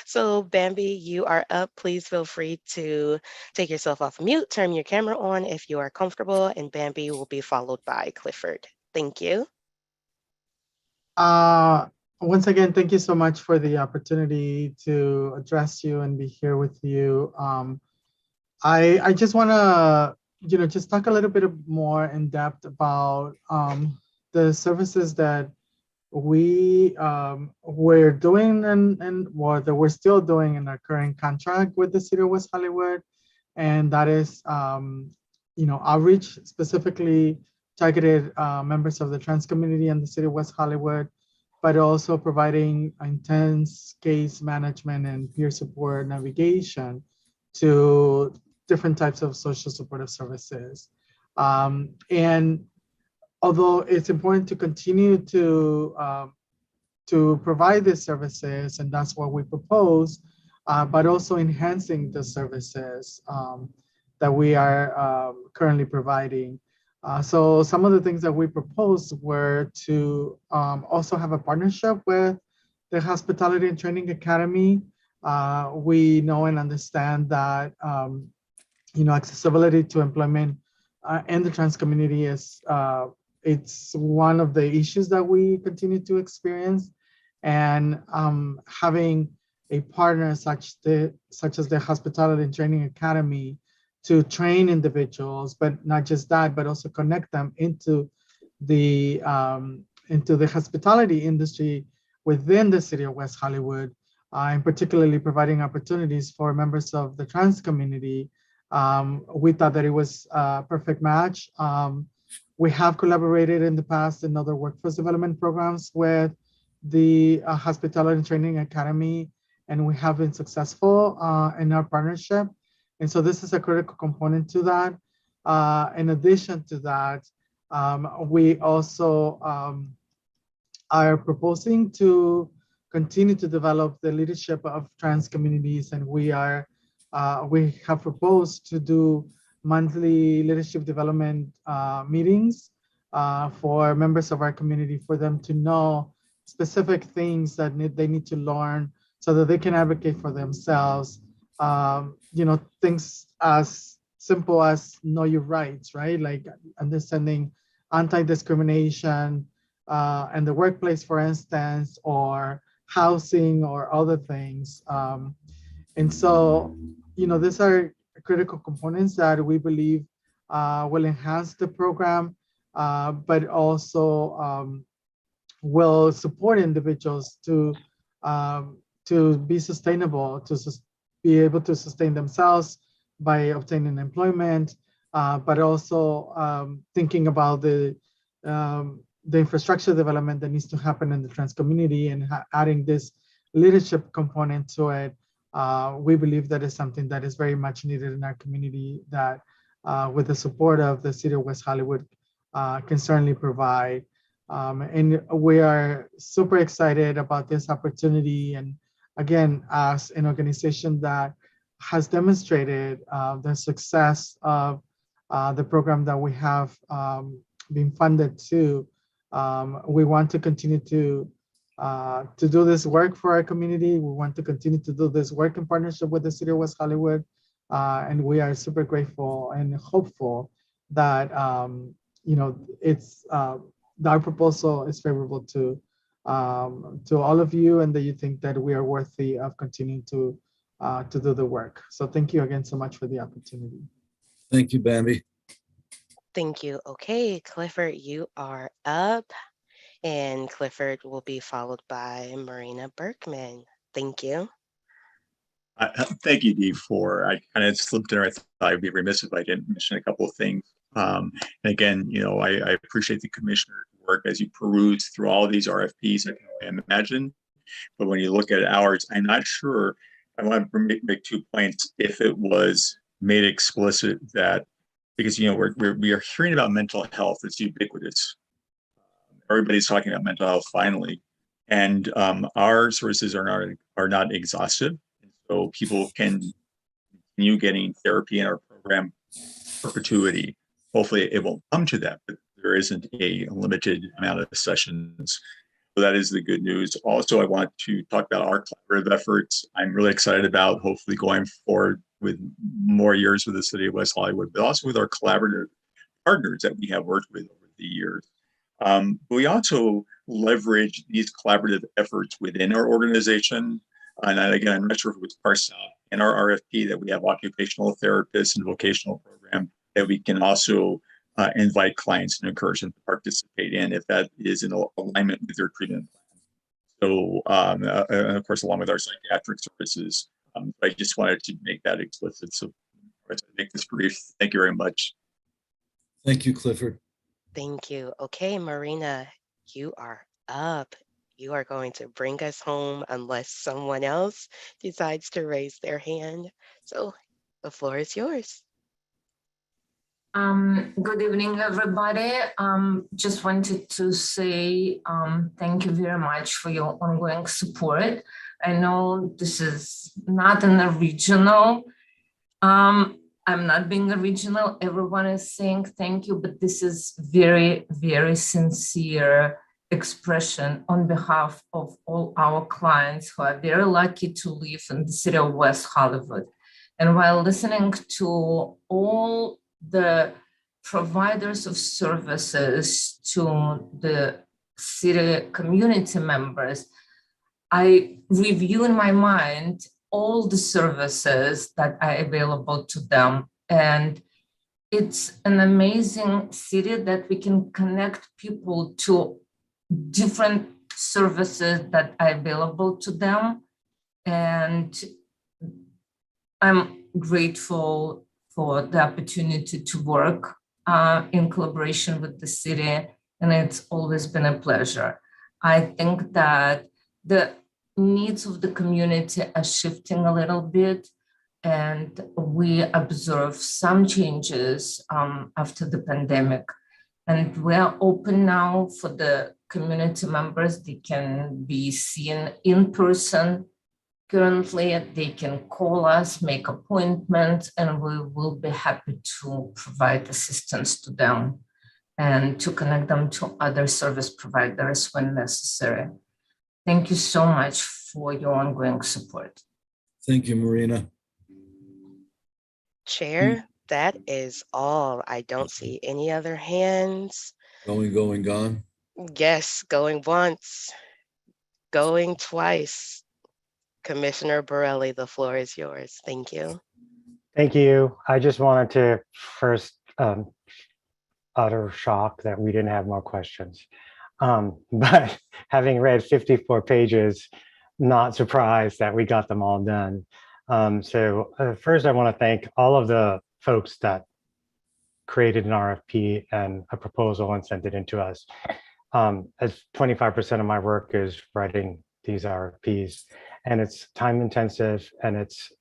So Bambi, you are up. Please feel free to take yourself off mute, turn your camera on if you are comfortable, and Bambi will be followed by Clifford. Thank you. Once again, thank you so much for the opportunity to address you and be here with you. I just want to, just talk a little bit more in depth about the services that we're doing and what that we're still doing in our current contract with the City of West Hollywood, and that is, outreach, specifically targeted members of the trans community in the City of West Hollywood, but also providing intense case management and peer support navigation to different types of social supportive services. And although it's important to continue to provide these services, and that's what we propose, but also enhancing the services that we are currently providing. So some of the things that we proposed were to also have a partnership with the Hospitality and Training Academy. We know and understand that accessibility to employment in the trans community is it's one of the issues that we continue to experience, and having a partner such as the Hospitality and Training Academy to train individuals, but not just that, but also connect them into the hospitality industry within the City of West Hollywood, and particularly providing opportunities for members of the trans community. We thought that it was a perfect match. We have collaborated in the past in other workforce development programs with the Hospitality Training Academy, and we have been successful in our partnership. And so this is a critical component to that. In addition to that, we also are proposing to continue to develop the leadership of trans communities, and we have proposed to do monthly leadership development meetings for members of our community, for them to know specific things that they need to learn so that they can advocate for themselves. Things as simple as know your rights, right? Like understanding anti-discrimination in the workplace, for instance, or housing or other things. And so, these are critical components that we believe will enhance the program, but also will support individuals to be sustainable, to be able to sustain themselves by obtaining employment, but also thinking about the infrastructure development that needs to happen in the trans community, and adding this leadership component to it. We believe that is something that is very much needed in our community, that with the support of the City of West Hollywood can certainly provide. And we are super excited about this opportunity. And again, as an organization that has demonstrated the success of the program that we have been funded to, we want to continue to do this work for our community. We want to continue to do this work in partnership with the City of West Hollywood. And we are super grateful and hopeful that, it's our proposal is favorable to all of you, and that you think that we are worthy of continuing to do the work. So thank you again so much for the opportunity. Thank you, Bambi. Thank you. Okay, Clifford, you are up. And Clifford will be followed by Marina Berkman. Thank you. Thank you, Dee, I kind of slipped in there. I thought I'd be remiss if I didn't mention a couple of things. And again, I appreciate the commissioner's work as you peruse through all of these RFPs. I can only imagine. But when you look at ours, I'm not sure. I want to make 2 points. If it was made explicit that, because we are hearing about mental health, it's ubiquitous. Everybody's talking about mental health finally, and our services are not exhaustive, so people can continue getting therapy in our program perpetuity. Hopefully, it won't come to that, but there isn't a limited amount of sessions. So that is the good news. Also, I want to talk about our collaborative efforts. I'm really excited about hopefully going forward with more years with the City of West Hollywood, but also with our collaborative partners that we have worked with over the years. We also leverage these collaborative efforts within our organization. And again, I'm not sure if it was parsed out in our RFP that we have occupational therapists and vocational program that we can also invite clients and encourage them to participate in if that is in alignment with their treatment plan. So, and of course, along with our psychiatric services. I just wanted to make that explicit. So to make this brief, thank you very much. Thank you, Clifford. Thank you. Okay, Marina, you are up. You are going to bring us home unless someone else decides to raise their hand. So the floor is yours. Good evening, everybody. Just wanted to say thank you very much for your ongoing support. I know this is not an original. I'm not being original. Everyone is saying thank you, but this is very, very sincere expression on behalf of all our clients who are very lucky to live in the City of West Hollywood. And while listening to all the providers of services to the city community members, I review in my mind all the services that are available to them. And it's an amazing city that we can connect people to different services that are available to them. And I'm grateful for the opportunity to work in collaboration with the city, and it's always been a pleasure. I think that the needs of the community are shifting a little bit, and we observe some changes after the pandemic. And we are open now for the community members. They can be seen in person. Currently, they can call us, make appointments, and we will be happy to provide assistance to them and to connect them to other service providers when necessary. Thank you so much for your ongoing support. Thank you, Marina. Chair, that is all. I don't see any other hands. Going, gone. Yes, going once, going twice. Commissioner Borelli, the floor is yours. Thank you. Thank you. I just wanted to first utter shock that we didn't have more questions. But having read 54 pages, not surprised that we got them all done. First, I want to thank all of the folks that created an RFP and a proposal and sent it in to us. As 25% of my work is writing these RFPs, and it's time intensive and it's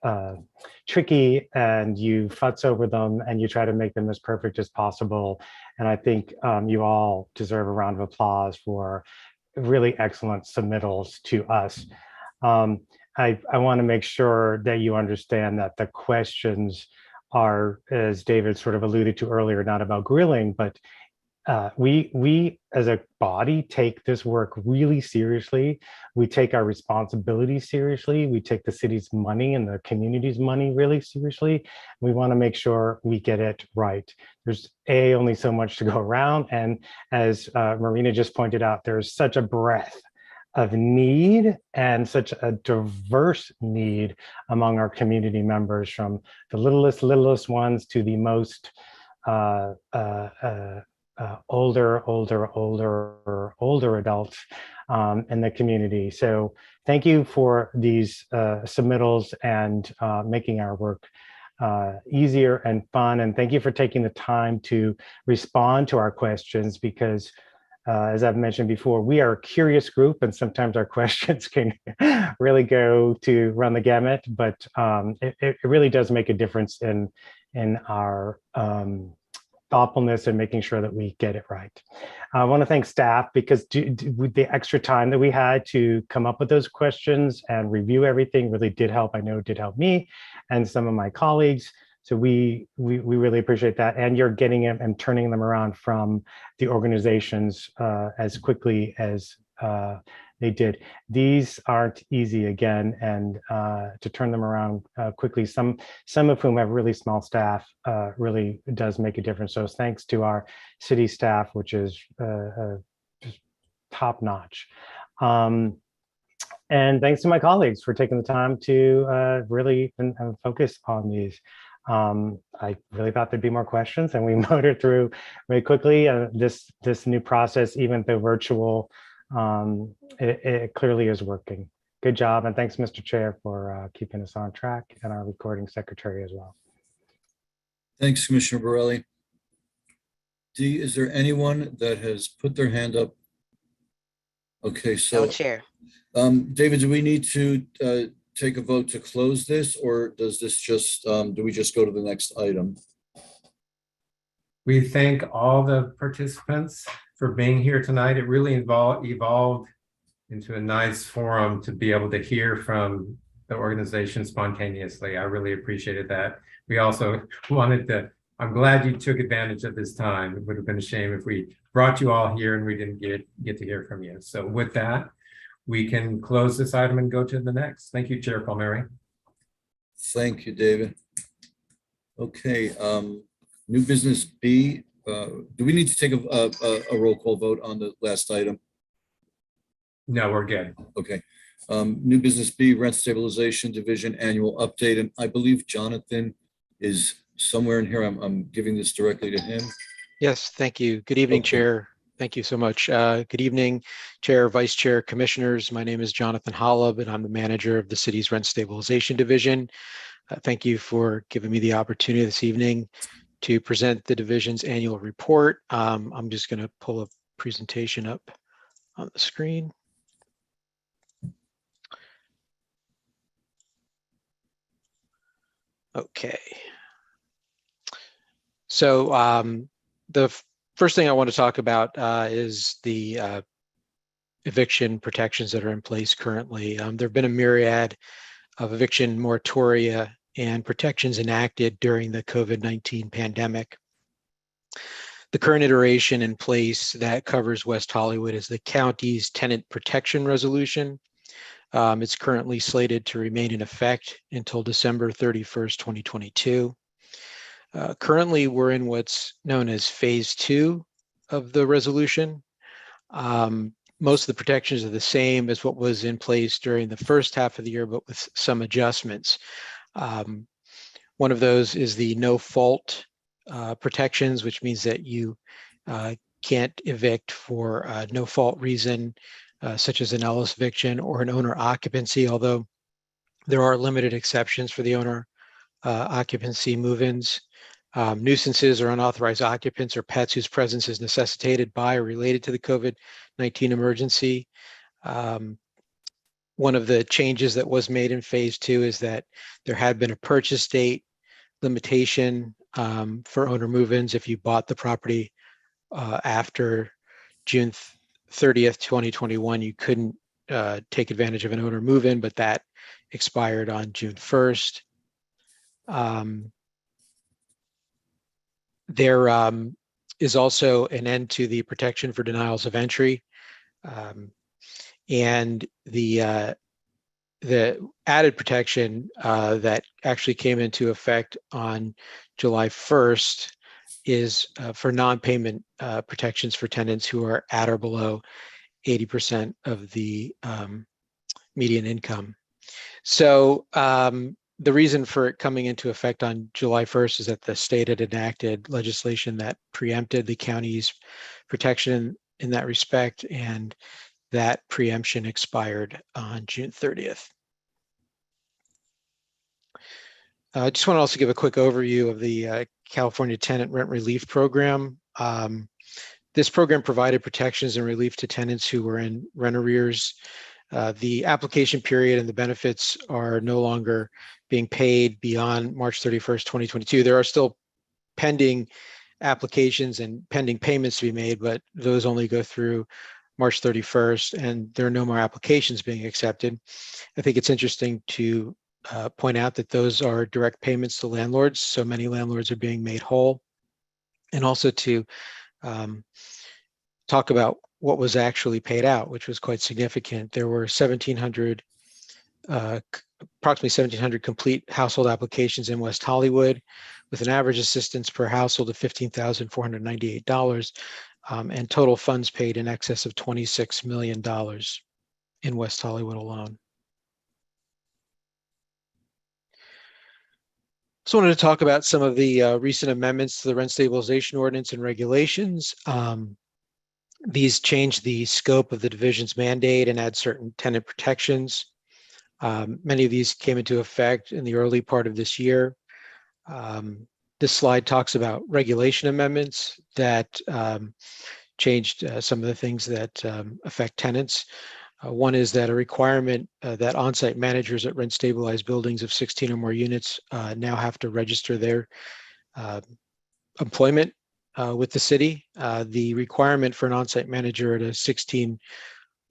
tricky, and you futz over them and you try to make them as perfect as possible. And I think you all deserve a round of applause for really excellent submittals to us. I want to make sure that you understand that the questions are, as David sort of alluded to earlier, not about grilling, but we as a body take this work really seriously. We take our responsibility seriously. We take the city's money and the community's money really seriously. We want to make sure we get it right. There's only so much to go around. And as Marina just pointed out, there's such a breadth of need and such a diverse need among our community members, from the littlest ones to the most older adults in the community. So thank you for these submittals and making our work easier and fun. And thank you for taking the time to respond to our questions, because as I've mentioned before, we are a curious group, and sometimes our questions can really go to run the gamut, but it really does make a difference in our thoughtfulness and making sure that we get it right. I want to thank staff, because with the extra time that we had to come up with those questions and review everything really did help. I know it did help me and some of my colleagues. So we really appreciate that. And you're getting them and turning them around from the organizations as quickly as they did. These aren't easy, again, and to turn them around quickly, some of whom have really small staff, really does make a difference. So thanks to our city staff, which is just top notch. And thanks to my colleagues for taking the time to really focus on these. I really thought there'd be more questions, and we motored through very quickly. This new process, even though virtual, it clearly is working. Good job, and thanks, Mr. Chair, for keeping us on track, and our recording secretary as well. Thanks, Commissioner Borelli. Dee, is there anyone that has put their hand up? Okay, so No, Chair. David, do we need to take a vote to close this, or does this just do we just go to the next item? We thank all the participants for being here tonight. It really evolved into a nice forum to be able to hear from the organization spontaneously. I really appreciated that. We also wanted to, I'm glad you took advantage of this time. It would have been a shame if we brought you all here and we didn't get to hear from you. So with that, we can close this item and go to the next. Thank you, Chair Palmieri. Thank you, David. Okay, new business B. Do we need to take a roll call vote on the last item? No, we're good. Okay. New business B, Rent Stabilization Division Annual Update. And I believe Jonathan is somewhere in here. I'm giving this directly to him. Yes, thank you. Good evening, Okay. Chair. Thank you so much. Good evening, Chair, Vice Chair, Commissioners. My name is Jonathan Holub, and I'm the manager of the city's Rent Stabilization Division. Thank you for giving me the opportunity this evening to present the division's annual report. I'm just going to pull a presentation up on the screen. Okay. So the first thing I want to talk about is the eviction protections that are in place currently. There have been a myriad of eviction moratoria and protections enacted during the COVID-19 pandemic. The current iteration in place that covers West Hollywood is the county's tenant protection resolution. It's currently slated to remain in effect until December 31st, 2022. Currently, we're in what's known as phase 2 of the resolution. Most of the protections are the same as what was in place during the first half of the year, but with some adjustments. One of those is the no fault protections, which means that you can't evict for no fault reason, such as an Ellis eviction or an owner occupancy, although there are limited exceptions for the owner occupancy move-ins. Nuisances or unauthorized occupants or pets whose presence is necessitated by or related to the COVID-19 emergency. One of the changes that was made in phase 2 is that there had been a purchase date limitation for owner move-ins. If you bought the property after June 30th, 2021, you couldn't take advantage of an owner move-in, but that expired on June 1st. There is also an end to the protection for denials of entry. And the added protection that actually came into effect on July 1st is for non-payment protections for tenants who are at or below 80% of the median income. So the reason for it coming into effect on July 1st is that the state had enacted legislation that preempted the county's protection in that respect, and that preemption expired on June 30th. I just want to also give a quick overview of the California Tenant Rent Relief Program. This program provided protections and relief to tenants who were in rent arrears. The application period and the benefits are no longer being paid beyond March 31st, 2022. There are still pending applications and pending payments to be made, but those only go through March 31st, and there are no more applications being accepted. I think it's interesting to point out that those are direct payments to landlords, so many landlords are being made whole, and also to talk about what was actually paid out, which was quite significant. There were approximately 1,700 complete household applications in West Hollywood, with an average assistance per household of $15,498, and total funds paid in excess of $26 million in West Hollywood alone. Just wanted to talk about some of the recent amendments to the rent stabilization ordinance and regulations. These change the scope of the division's mandate and add certain tenant protections. Many of these came into effect in the early part of this year. This slide talks about regulation amendments that changed some of the things that affect tenants. One is that a requirement that on-site managers at rent stabilized buildings of 16 or more units now have to register their employment with the city. The requirement for an on-site manager at a 16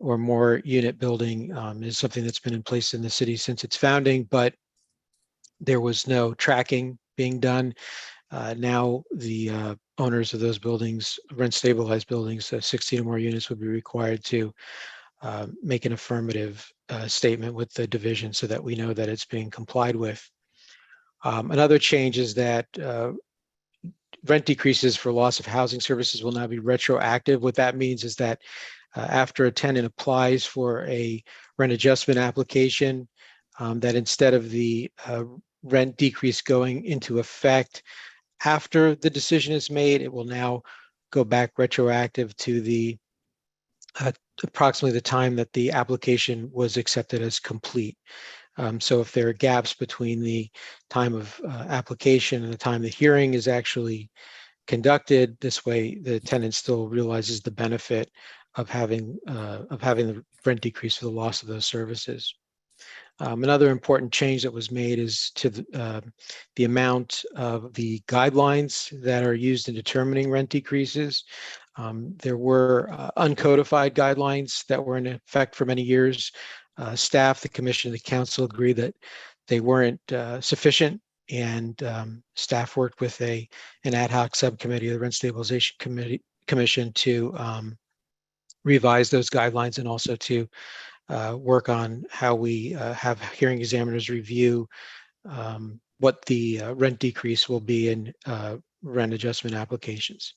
or more unit building is something that's been in place in the city since its founding, but there was no tracking being done. Now the owners of those buildings, rent stabilized buildings, 16 or more units, would be required to make an affirmative statement with the division so that we know that it's being complied with. Another change is that rent decreases for loss of housing services will now be retroactive. What that means is that after a tenant applies for a rent adjustment application, that instead of the rent decrease going into effect after the decision is made, it will now go back retroactive to the approximately the time that the application was accepted as complete. So if there are gaps between the time of application and the time the hearing is actually conducted, this way the tenant still realizes the benefit of having the rent decrease for the loss of those services. Another important change that was made is to the amount of the guidelines that are used in determining rent decreases. There were uncodified guidelines that were in effect for many years. Staff, the commission, the council agreed that they weren't sufficient, and staff worked with an ad hoc subcommittee of the Rent Stabilization Commission to revise those guidelines, and also to work on how we have hearing examiners review what the rent decrease will be in rent adjustment applications.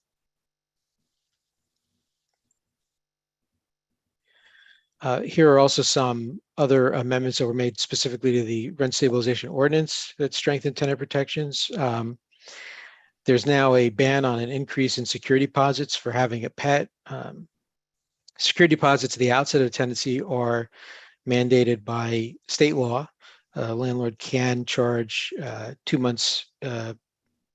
Here are also some other amendments that were made specifically to the rent stabilization ordinance that strengthen tenant protections. There's now a ban on an increase in security deposits for having a pet. Security deposits at the outset of tenancy are mandated by state law. A landlord can charge 2 months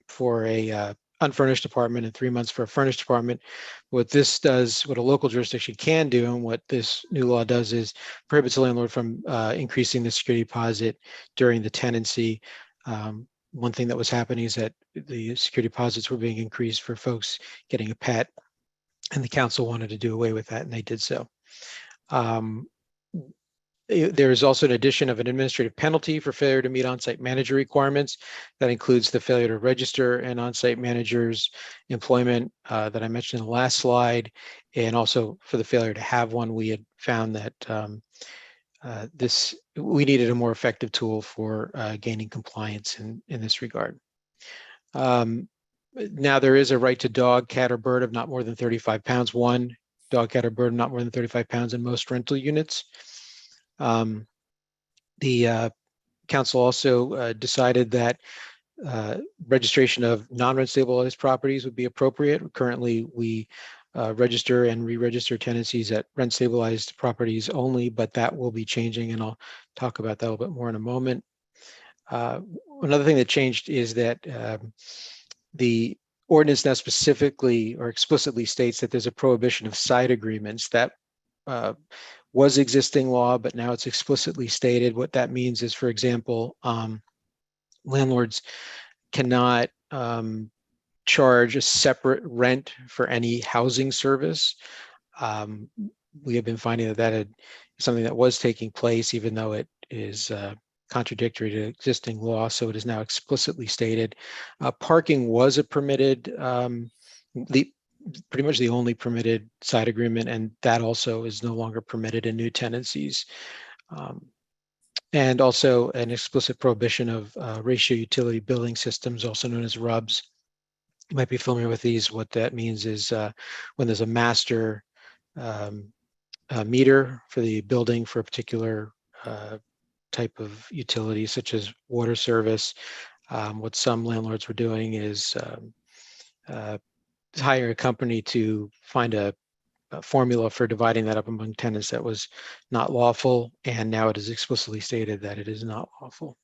for a unfurnished apartment and 3 months for a furnished apartment. What this does, what a local jurisdiction can do, and what this new law does, is prohibits a landlord from increasing the security deposit during the tenancy. One thing that was happening is that the security deposits were being increased for folks getting a pet, and the council wanted to do away with that, and they did so. There is also an addition of an administrative penalty for failure to meet on-site manager requirements. That includes the failure to register an on-site manager's employment that I mentioned in the last slide, and also for the failure to have one. We had found that we needed a more effective tool for gaining compliance in this regard. Now there is a right to dog, cat, or bird of not more than 35 pounds. One dog, cat, or bird not more than 35 pounds in most rental units. The council also decided that registration of non-rent stabilized properties would be appropriate. Currently, we register and re-register tenancies at rent stabilized properties only, but that will be changing, and I'll talk about that a little bit more in a moment. Another thing that changed is that the ordinance now specifically or explicitly states that there's a prohibition of side agreements. That was existing law, but now it's explicitly stated. What that means is, for example, landlords cannot charge a separate rent for any housing service. We have been finding that is something that was taking place, even though it is contradictory to existing law, so it is now explicitly stated. Parking was a permitted, pretty much the only permitted side agreement, and that also is no longer permitted in new tenancies. And also an explicit prohibition of ratio utility billing systems, also known as RUBS. You might be familiar with these. What that means is when there's a master meter for the building for a particular type of utility, such as water service, what some landlords were doing is hire a company to find a formula for dividing that up among tenants that was not lawful, and now it is explicitly stated that it is not lawful.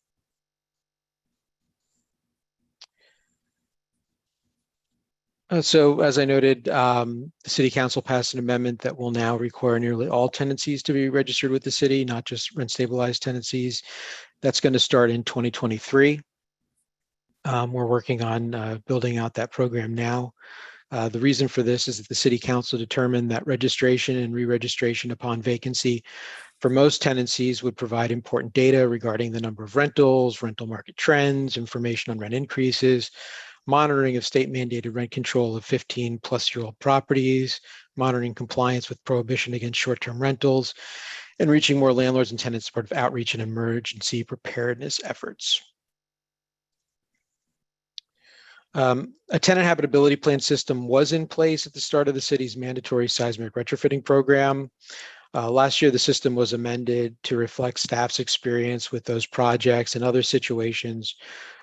So as I noted, the City Council passed an amendment that will now require nearly all tenancies to be registered with the city, not just rent stabilized tenancies. That's going to start in 2023. We're working on building out that program now. The reason for this is that the City Council determined that registration and re-registration upon vacancy for most tenancies would provide important data regarding the number of rentals, rental market trends, information on rent increases, monitoring of state mandated rent control of 15-plus-year-old properties, monitoring compliance with prohibition against short-term rentals, and reaching more landlords and tenants as part of outreach and emergency preparedness efforts. A tenant habitability plan system was in place at the start of the city's mandatory seismic retrofitting program. Last year, the system was amended to reflect staff's experience with those projects and other situations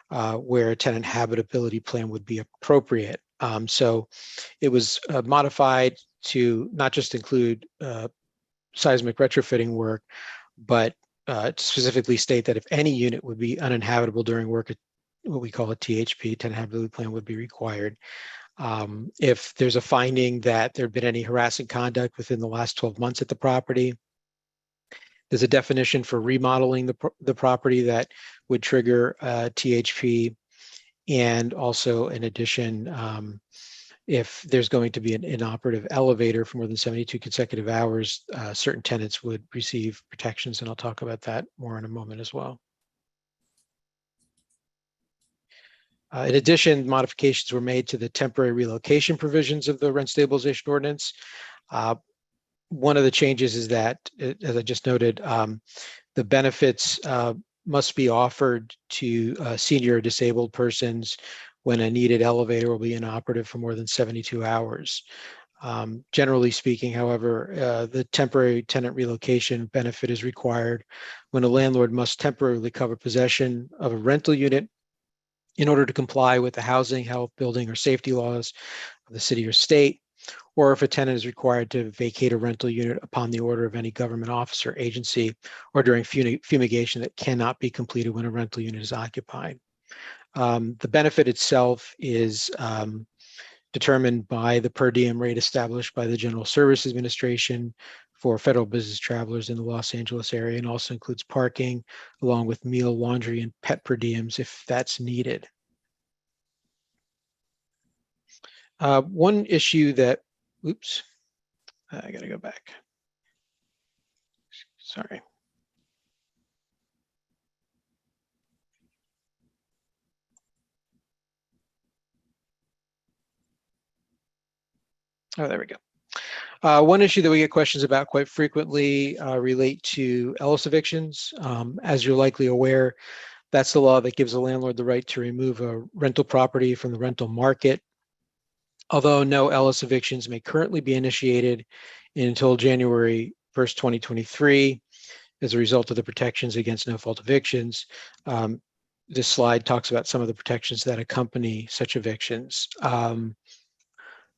where a tenant habitability plan would be appropriate. So it was modified to not just include seismic retrofitting work, but specifically state that if any unit would be uninhabitable during work, what we call a THP, tenant habitability plan, would be required. If there's a finding that there had been any harassing conduct within the last 12 months at the property, there's a definition for remodeling the property that would trigger THP. And also, in addition, if there's going to be an inoperative elevator for more than 72 consecutive hours, certain tenants would receive protections, and I'll talk about that more in a moment as well. In addition, modifications were made to the temporary relocation provisions of the rent stabilization ordinance. One of the changes is that, as I just noted, the benefits must be offered to senior or disabled persons when a needed elevator will be inoperative for more than 72 hours. Generally speaking, however, the temporary tenant relocation benefit is required when a landlord must temporarily cover possession of a rental unit in order to comply with the housing, health, building, or safety laws of the city or state, or if a tenant is required to vacate a rental unit upon the order of any government office or agency, or during fumigation that cannot be completed when a rental unit is occupied. The benefit itself is determined by the per diem rate established by the General Services Administration for federal business travelers in the Los Angeles area, and also includes parking along with meal, laundry, and pet per diems if that's needed. One issue that, oops, I gotta go back. Sorry. Oh, there we go. One issue that we get questions about quite frequently relate to Ellis evictions. As you're likely aware, that's the law that gives a landlord the right to remove a rental property from the rental market. Although no Ellis evictions may currently be initiated until January 1st, 2023, as a result of the protections against no-fault evictions. This slide talks about some of the protections that accompany such evictions.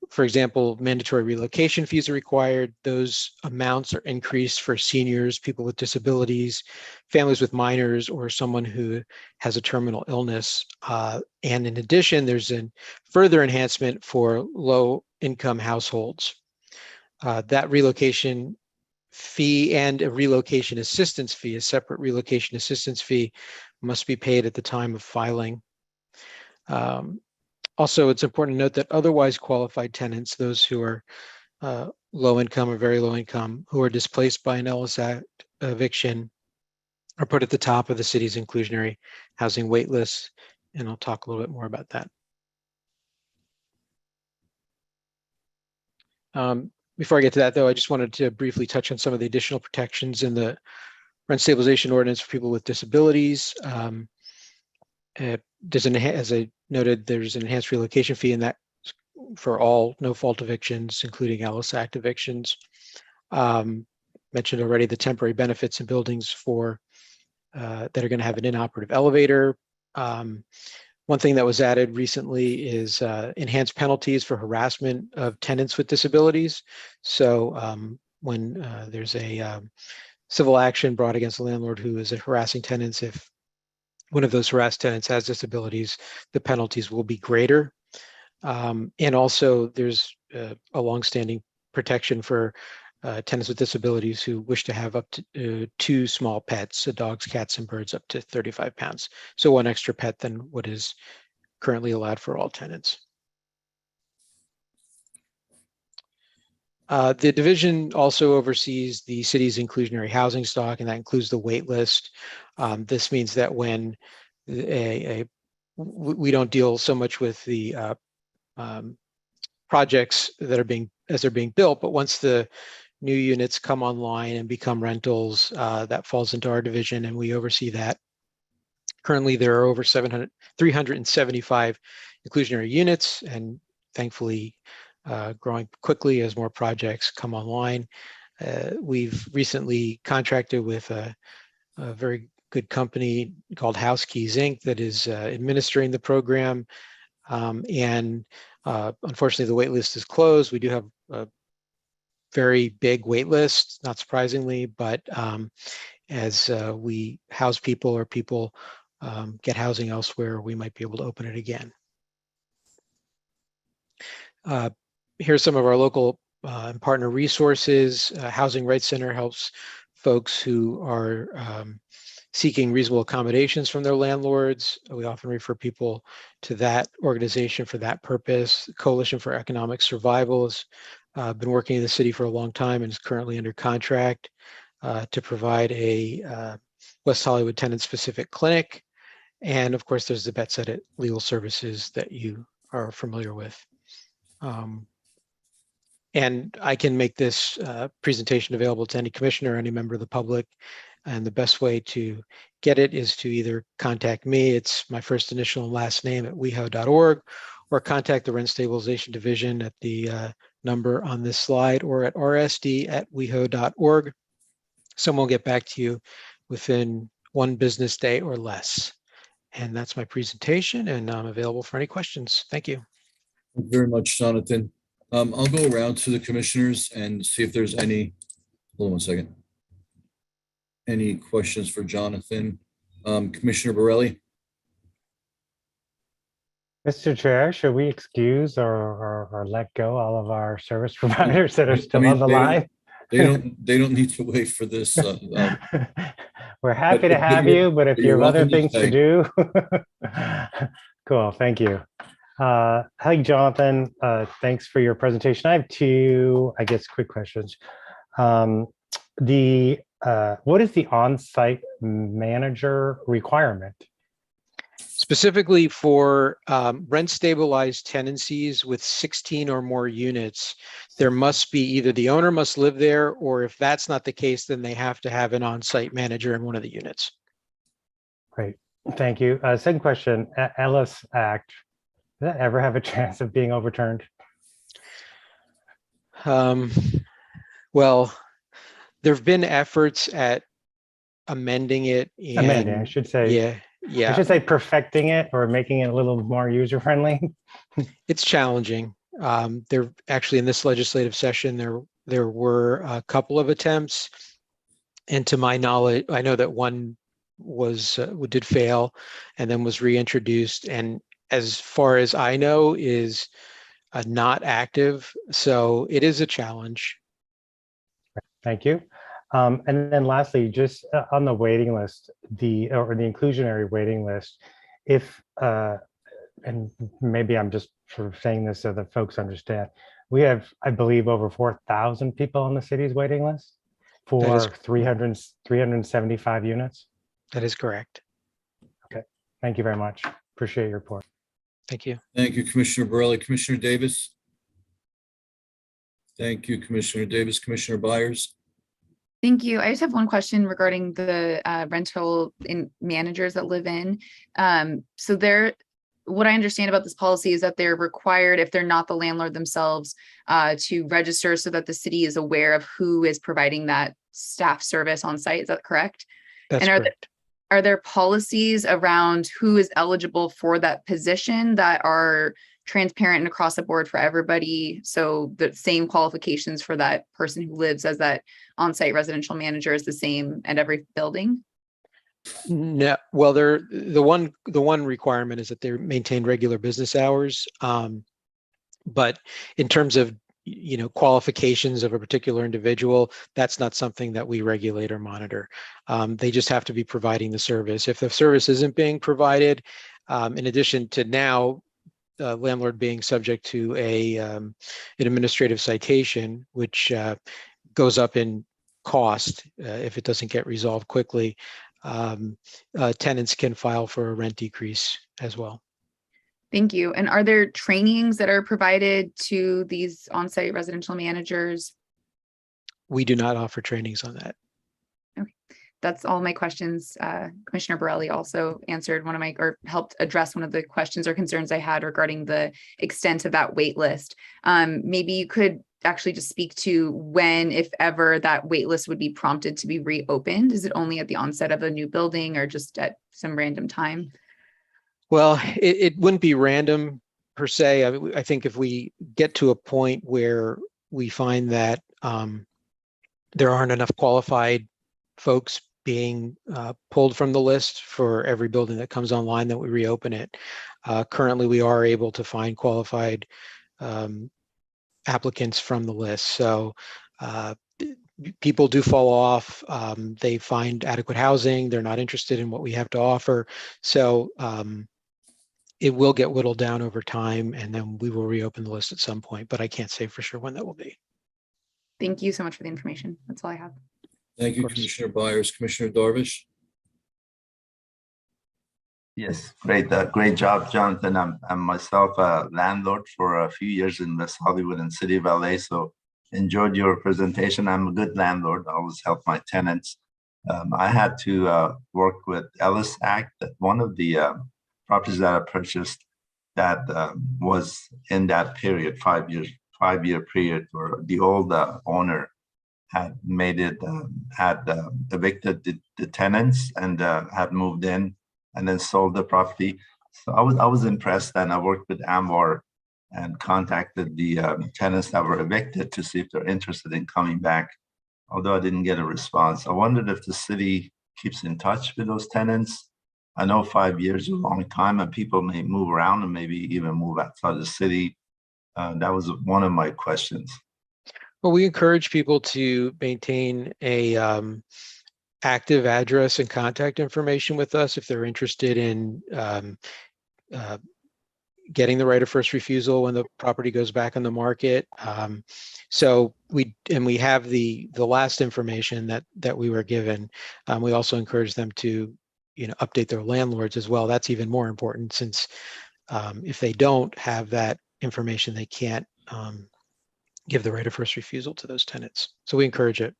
For example, mandatory relocation fees are required. Those amounts are increased for seniors, people with disabilities, families with minors, or someone who has a terminal illness. And in addition, there's a further enhancement for low-income households. That relocation fee and a relocation assistance fee, a separate relocation assistance fee, must be paid at the time of filing. Also, it's important to note that otherwise qualified tenants, those who are low income or very low income, who are displaced by an Ellis Act eviction, are put at the top of the city's inclusionary housing wait list. And I'll talk a little bit more about that. Before I get to that, though, I just wanted to briefly touch on some of the additional protections in the rent stabilization ordinance for people with disabilities. As I noted, there's an enhanced relocation fee, and that for all no-fault evictions, including Ellis Act evictions. Mentioned already the temporary benefits in buildings for that are going to have an inoperative elevator. One thing that was added recently is enhanced penalties for harassment of tenants with disabilities. So when there's a civil action brought against a landlord who is harassing tenants, if one of those harassed tenants has disabilities, the penalties will be greater. And also there's a longstanding protection for tenants with disabilities who wish to have up to 2 small pets, dogs, cats, and birds up to 35 pounds. So 1 extra pet than what is currently allowed for all tenants. The division also oversees the city's inclusionary housing stock, and that includes the wait list. This means that when we don't deal so much with the projects that are as they're being built, but once the new units come online and become rentals, that falls into our division, and we oversee that. Currently, there are over 375 inclusionary units, and thankfully growing quickly as more projects come online. We've recently contracted with a very good company called House Keys Inc. that is administering the program. And unfortunately, the wait list is closed. We do have very big wait list, not surprisingly, but as we house people or people get housing elsewhere, we might be able to open it again. Here's some of our local and partner resources. Housing Rights Center helps folks who are seeking reasonable accommodations from their landlords. We often refer people to that organization for that purpose. Coalition for Economic Survival has been working in the city for a long time and is currently under contract to provide a West Hollywood tenant-specific clinic. And of course, there's the Bets Edit Legal Services that you are familiar with. And I can make this presentation available to any commissioner or any member of the public. And the best way to get it is to either contact me, it's my first initial and last name at weho.org, or contact the Rent Stabilization Division at the number on this slide, or at rsd@weho.org. Someone will get back to you within 1 business day or less. And that's my presentation, and I'm available for any questions. Thank you. Thank you very much, Jonathan. I'll go around to the commissioners and see if there's any, hold on one second. Any questions for Jonathan? Commissioner Borelli? Mr. Chair, should we excuse or let go all of our service providers that are still on the line? They don't need to wait for this. We're happy to have you, but if you have other things to do. Cool, thank you. Hi, Jonathan. Thanks for your presentation. I have 2, I guess, quick questions. What is the on-site manager requirement? Specifically for rent stabilized tenancies with 16 or more units, there must be either the owner must live there, or if that's not the case, then they have to have an on-site manager in one of the units. Great, thank you. Second question, Ellis Act, does that ever have a chance of being overturned? Well, there have been efforts at amending it. Amending, I should say. Yeah. I should say perfecting it or making it a little more user-friendly. It's challenging. There actually in this legislative session, there were a couple of attempts, and to my knowledge, I know that one did fail and then was reintroduced, and as far as I know is not active. So it is a challenge. Thank you. And then lastly, just on the waiting list, the inclusionary waiting list, if, and maybe I'm just sort of saying this so that folks understand, we have, I believe, over 4,000 people on the city's waiting list for 375 units. That is correct. Okay, thank you very much. Appreciate your report. Thank you. Thank you, Commissioner Borelli. Commissioner Davis? Thank you, Commissioner Davis. Commissioner Byers? Thank you. I just have one question regarding the rental managers that live in. What I understand about this policy is that they're required, if they're not the landlord themselves, to register so that the city is aware of who is providing that staff service on site. Is that correct? That's correct. Are there policies around who is eligible for that position that are transparent and across the board for everybody, so the same qualifications for that person who lives as that on-site residential manager is the same at every building? No, well, the one requirement is that they maintain regular business hours, but in terms of qualifications of a particular individual, that's not something that we regulate or monitor. They just have to be providing the service. If the service isn't being provided, in addition to now landlord being subject to an administrative citation, which goes up in cost if it doesn't get resolved quickly, tenants can file for a rent decrease as well. Thank you. And are there trainings that are provided to these on-site residential managers? We do not offer trainings on that. Okay, that's all my questions. Commissioner Borelli also answered or helped address one of the questions or concerns I had regarding the extent of that wait list. Maybe you could actually just speak to when, if ever, that wait list would be prompted to be reopened. Is it only at the onset of a new building or just at some random time? Well, it wouldn't be random per se. I think if we get to a point where we find that there aren't enough qualified folks being pulled from the list for every building that comes online that we reopen it. Currently, we are able to find qualified applicants from the list. So people do fall off. They find adequate housing. They're not interested in what we have to offer. So it will get whittled down over time, and then we will reopen the list at some point, but I can't say for sure when that will be. Thank you so much for the information. That's all I have. Thank you, Commissioner Byers. Commissioner Darvish? Yes, great job, Jonathan. I'm myself a landlord for a few years in West Hollywood and City of LA, so enjoyed your presentation. I'm a good landlord. I always help my tenants. I had to work with Ellis Act, that one of the properties that I purchased that was in that period, 5-year period, where the old owner had made it, had evicted the tenants and had moved in and then sold the property. So I was impressed, and I worked with Ambar and contacted the tenants that were evicted to see if they're interested in coming back, although I didn't get a response. I wondered if the city keeps in touch with those tenants. I know 5 years is a long time, and people may move around and maybe even move outside the city. That was one of my questions. Well, we encourage people to maintain a active address and contact information with us if they're interested in getting the right of first refusal when the property goes back on the market. So we have the last information that we were given. We also encourage them to update their landlords as well. That's even more important, since if they don't have that information, they can't give the right of first refusal to those tenants. So we encourage it.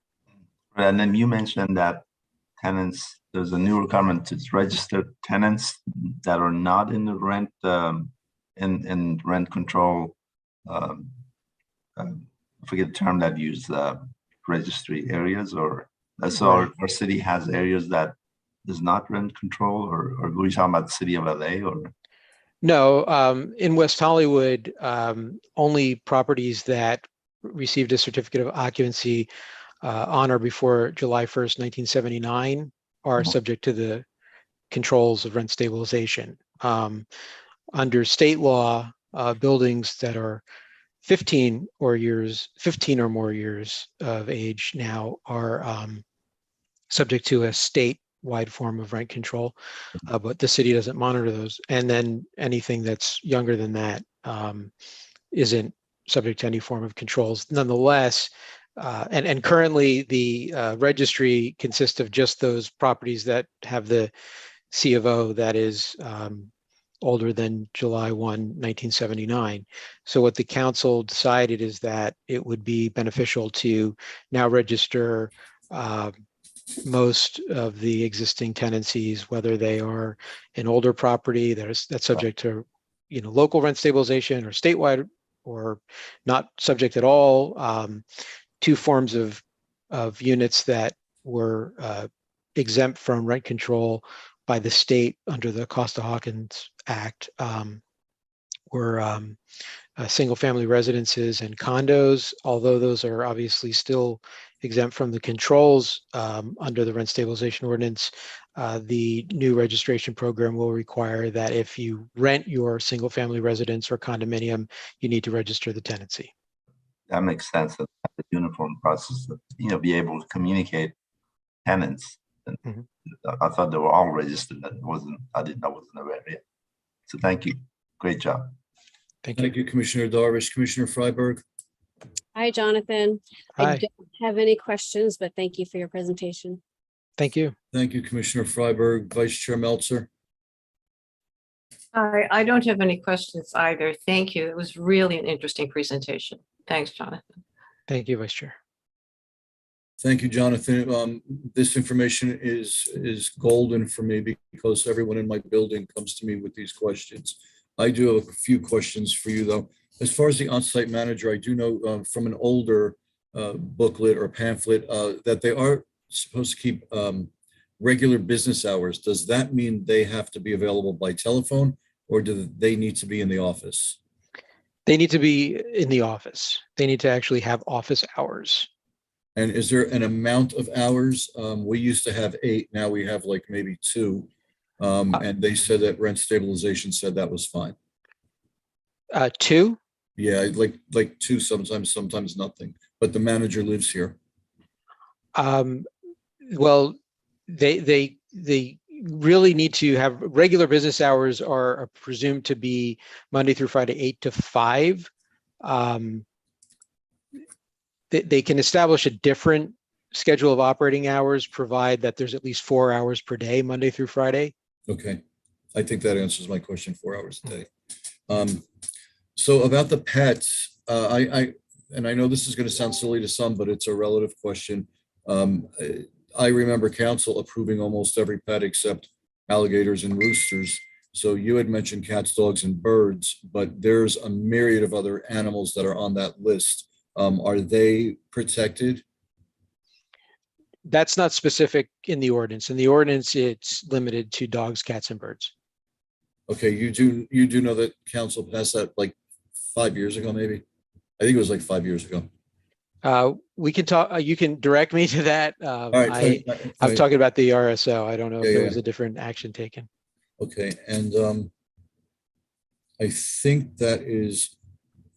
And then you mentioned that tenants, there's a new requirement to register tenants that are not in the rent in rent control. I forget the term that use registry areas, or so our city has areas that is not rent control, or were you talking about the city of LA, or? No, in West Hollywood, only properties that received a certificate of occupancy on or before July 1st, 1979 are subject to the controls of rent stabilization. Under state law, buildings that are 15 or more years of age now are subject to a statewide form of rent control, but the city doesn't monitor those. And then anything that's younger than that isn't subject to any form of controls. Nonetheless, and currently the registry consists of just those properties that have the C of O that is older than July 1, 1979. So what the council decided is that it would be beneficial to now register most of the existing tenancies, whether they are an older property that's subject to local rent stabilization or statewide, or not subject at all. Two forms of units that were exempt from rent control by the state under the Costa-Hawkins Act were single-family residences and condos. Although those are obviously still exempt from the controls under the rent stabilization ordinance, the new registration program will require that if you rent your single-family residence or condominium, you need to register the tenancy. That makes sense. That the uniform process, be able to communicate tenants. And I thought they were all registered. That wasn't. I wasn't aware yet. So thank you. Great job. Thank you, Commissioner Darvish. Commissioner Freiberg? Hi, Jonathan. Hi. I don't have any questions, but thank you for your presentation. Thank you. Thank you, Commissioner Freiberg. Vice Chair Meltzer? I don't have any questions either. Thank you. It was really an interesting presentation. Thanks, Jonathan. Thank you, Vice Chair. Thank you, Jonathan. This information is golden for me because everyone in my building comes to me with these questions. I do have a few questions for you, though. As far as the on-site manager, I do know from an older booklet or pamphlet that they are supposed to keep regular business hours. Does that mean they have to be available by telephone, or do they need to be in the office? They need to be in the office. They need to actually have office hours. And is there an amount of hours? We used to have 8, now we have like maybe 2. And they said that rent stabilization said that was fine. 2? Yeah, like 2 sometimes nothing, but the manager lives here. Well, they really need to have regular business hours are presumed to be Monday through Friday, 8 to 5. They can establish a different schedule of operating hours, provide that there's at least 4 hours per day, Monday through Friday. Okay, I think that answers my question, 4 hours a day. So about the pets, and I know this is going to sound silly to some, but it's a relative question. I remember council approving almost every pet except alligators and roosters. So you had mentioned cats, dogs, and birds, but there's a myriad of other animals that are on that list. Are they protected? That's not specific in the ordinance. In the ordinance, it's limited to dogs, cats, and birds. Okay, you do know that council passed that like 5 years ago, maybe? I think it was like 5 years ago. We can talk. You can direct me to that. All right, I'm talking about the RSO. I don't know if there was yeah. a different action taken. Okay, and I think that is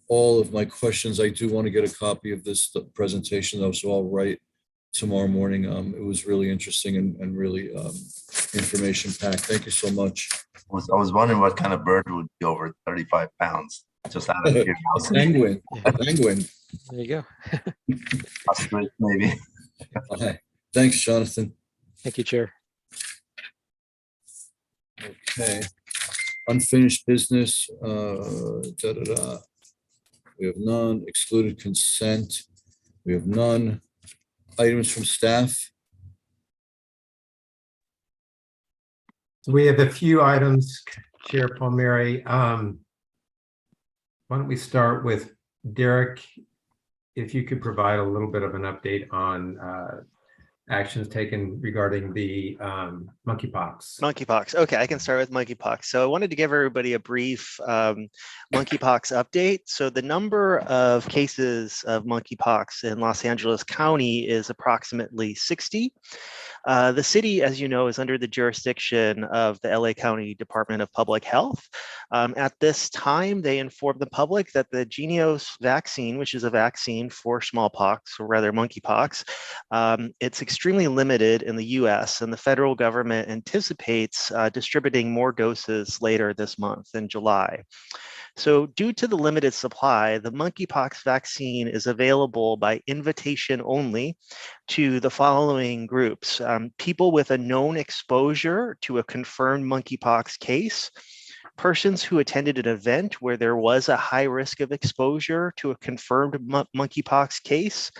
all of my questions. I do want to get a copy of this presentation though, so I'll write tomorrow morning. It was really interesting and really information packed. Thank you so much. I was wondering what kind of bird would be over 35 pounds. Just out of A curiosity. penguin. A penguin. There you go. Ostrich, maybe. Okay. Thanks, Jonathan. Thank you, Chair. Okay. Unfinished business. We have none. Excluded consent. We have none. Items from staff. We have a few items, Chair Palmieri. Why don't we start with Derek? If you could provide a little bit of an update on actions taken regarding the monkeypox. Monkeypox. Okay, I can start with monkeypox. So I wanted to give everybody a brief monkeypox update. So the number of cases of monkeypox in Los Angeles County is approximately 60. The city, as you know, is under the jurisdiction of the LA County Department of Public Health. At this time, they informed the public that the Jynneos vaccine, which is a vaccine for smallpox, or rather monkeypox, it's extremely limited in the US, and the federal government anticipates distributing more doses later this month in July. So due to the limited supply, the monkeypox vaccine is available by invitation only to the following groups: people with a known exposure to a confirmed monkeypox case, persons who attended an event where there was a high risk of exposure to a confirmed monkeypox case,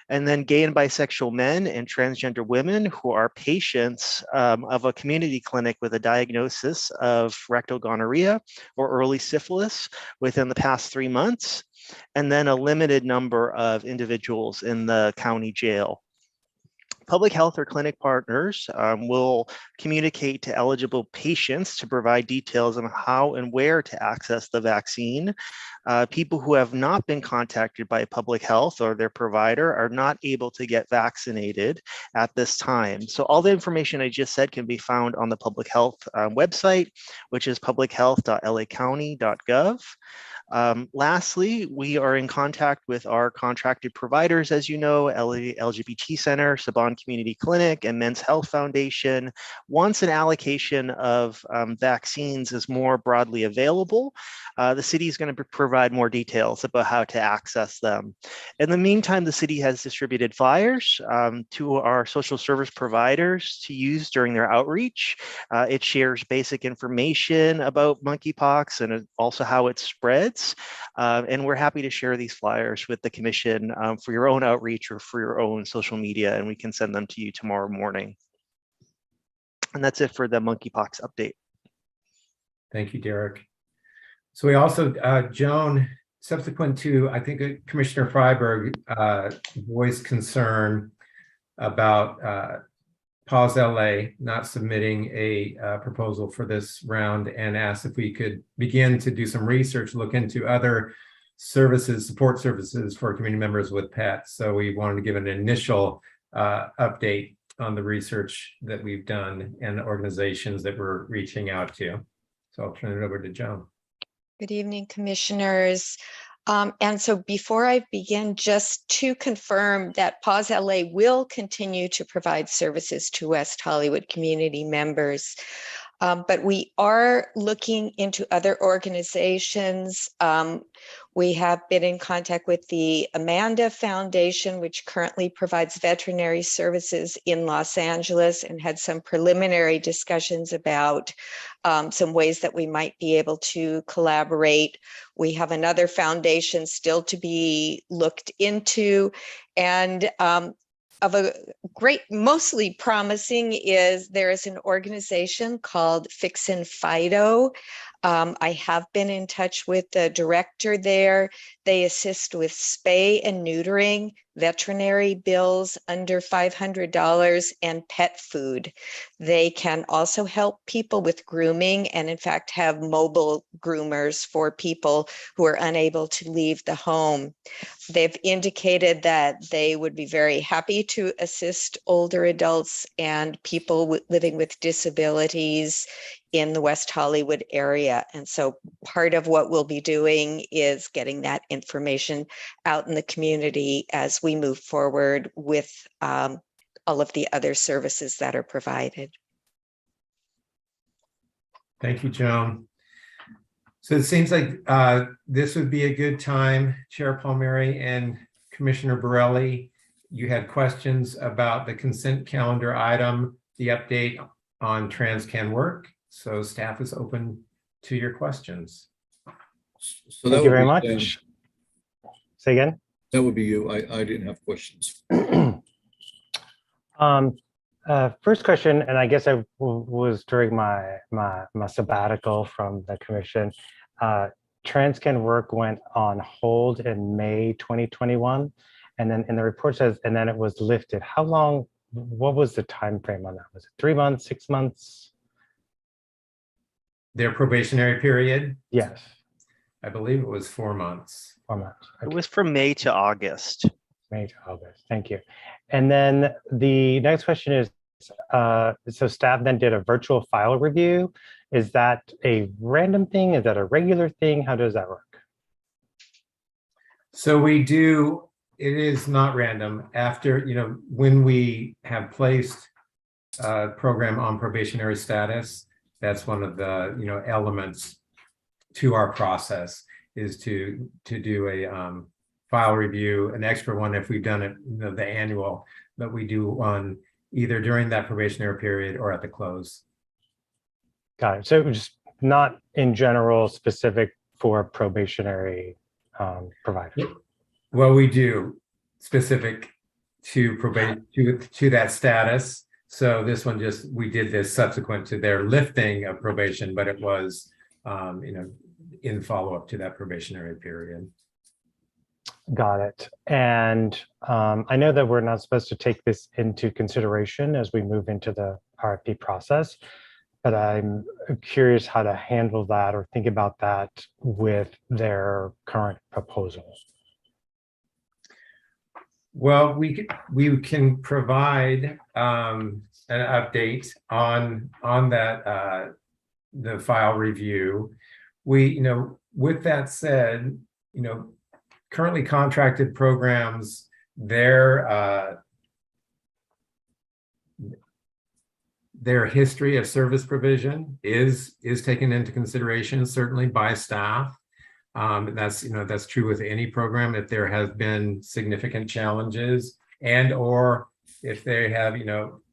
and then gay and bisexual men and transgender women who are patients of a community clinic with a diagnosis of rectal gonorrhea or early syphilis within the past 3 months, and then a limited number of individuals in the county jail. Public health or clinic partners will communicate to eligible patients to provide details on how and where to access the vaccine. People who have not been contacted by public health or their provider are not able to get vaccinated at this time. So all the information I just said can be found on the public health website, which is publichealth.lacounty.gov. Lastly, we are in contact with our contracted providers, as you know, LGBT Center, Saban Community Clinic, and Men's Health Foundation. Once an allocation of vaccines is more broadly available, the city is going to provide more details about how to access them. In the meantime, the city has distributed flyers to our social service providers to use during their outreach. It shares basic information about monkeypox and also how it spreads. And we're happy to share these flyers with the commission for your own outreach or for your own social media, and we can send them to you tomorrow morning. And that's it for the monkeypox update. Thank you, Derek. So we also, Joan, subsequent to, I think Commissioner Freiberg voiced concern about Pause LA not submitting a proposal for this round and asked if we could begin to do some research, look into other services, support services for community members with pets. So we wanted to give an initial update on the research that we've done and the organizations that we're reaching out to. So I'll turn it over to Joan. Good evening, commissioners. And so before I begin, just to confirm that Pause LA will continue to provide services to West Hollywood community members. But we are looking into other organizations. We have been in contact with the Amanda Foundation, which currently provides veterinary services in Los Angeles, and had some preliminary discussions about some ways that we might be able to collaborate. We have another foundation still to be looked into, and of a great, mostly promising is there is an organization called Fixin' Fido. I have been in touch with the director there. They assist with spay and neutering, veterinary bills under $500, and pet food. They can also help people with grooming, and in fact have mobile groomers for people who are unable to leave the home. They've indicated that they would be very happy to assist older adults and people living with disabilities in the West Hollywood area. And so part of what we'll be doing is getting that information out in the community as we move forward with all of the other services that are provided. Thank you, Joan. So it seems like this would be a good time, Chair Palmieri and Commissioner Borelli. You had questions about the consent calendar item, the update on TransCan work. So staff is open to your questions. So Thank you very much. Say again? That would be you. I didn't have questions. First question, and I guess I was during my sabbatical from the commission. TransCan work went on hold in May 2021, and then in the report says, and then it was lifted. How long? What was the time frame on that? Was it 3 months, 6 months? Their probationary period? Yes. I believe it was 4 months. 4 months. Okay. It was from May to August. May to August. Thank you. And then the next question is, so staff then did a virtual file review. Is that a random thing? Is that a regular thing? How does that work? So we do, it is not random. After, when we have placed a program on probationary status, that's one of the, elements to our process is to do a file review, an extra one if we've done it, the annual, that we do on either during that probationary period or at the close. Got it. So it was not in general specific for probationary providers. Well, we do specific to probation to that status. So this one we did this subsequent to their lifting of probation, but it was in follow-up to that probationary period. Got it. And I know that we're not supposed to take this into consideration as we move into the RFP process, but I'm curious how to handle that or think about that with their current proposal. Well, we can provide an update on that the file review. With that said, currently contracted programs, their history of service provision is taken into consideration, certainly by staff. That's true with any program. If there has been significant challenges and or if they have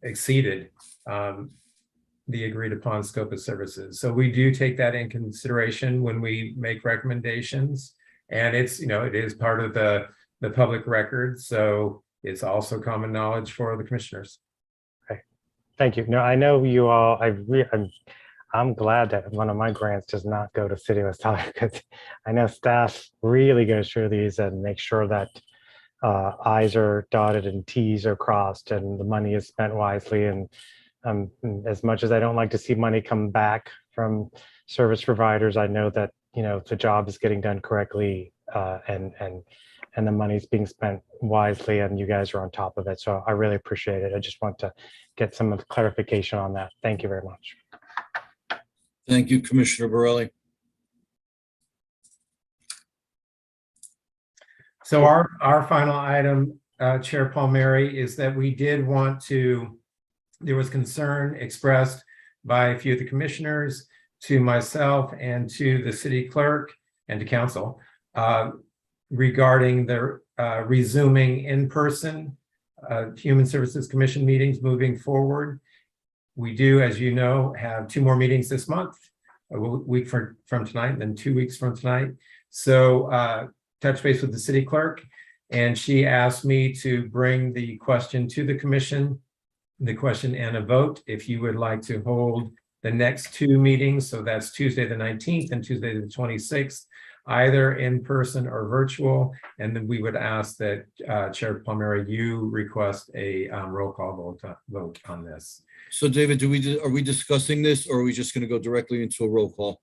exceeded the agreed upon scope of services. So we do take that in consideration when we make recommendations. And it is part of the public record. So it's also common knowledge for the commissioners. Okay, thank you. No, I know you all, I'm glad that one of my grants does not go to City of West Hollywood, because I know staff really goes through these and make sure that I's are dotted and T's are crossed and the money is spent wisely. And as much as I don't like to see money come back from service providers, I know that, you know, the job is getting done correctly, and the money's being spent wisely, and you guys are on top of it. So I really appreciate it. I just want to get some of the clarification on that. Thank you very much. Thank you, Commissioner Borelli. So our final item, Chair Palmieri, is that we did want to, there was concern expressed by a few of the commissioners to myself and to the city clerk and to council regarding the resuming in-person Human Services Commission meetings moving forward. We do, as you know, have 2 more meetings this month, a week from tonight, and then 2 weeks from tonight. So touch base with the city clerk, and she asked me to bring the question to the commission, the question and a vote, if you would like to hold the next 2 meetings. So that's Tuesday the 19th and Tuesday the 26th, either in person or virtual. And then we would ask that Chair Palmieri, you request a roll call vote on this. So David, are we discussing this, or are we just going to go directly into a roll call?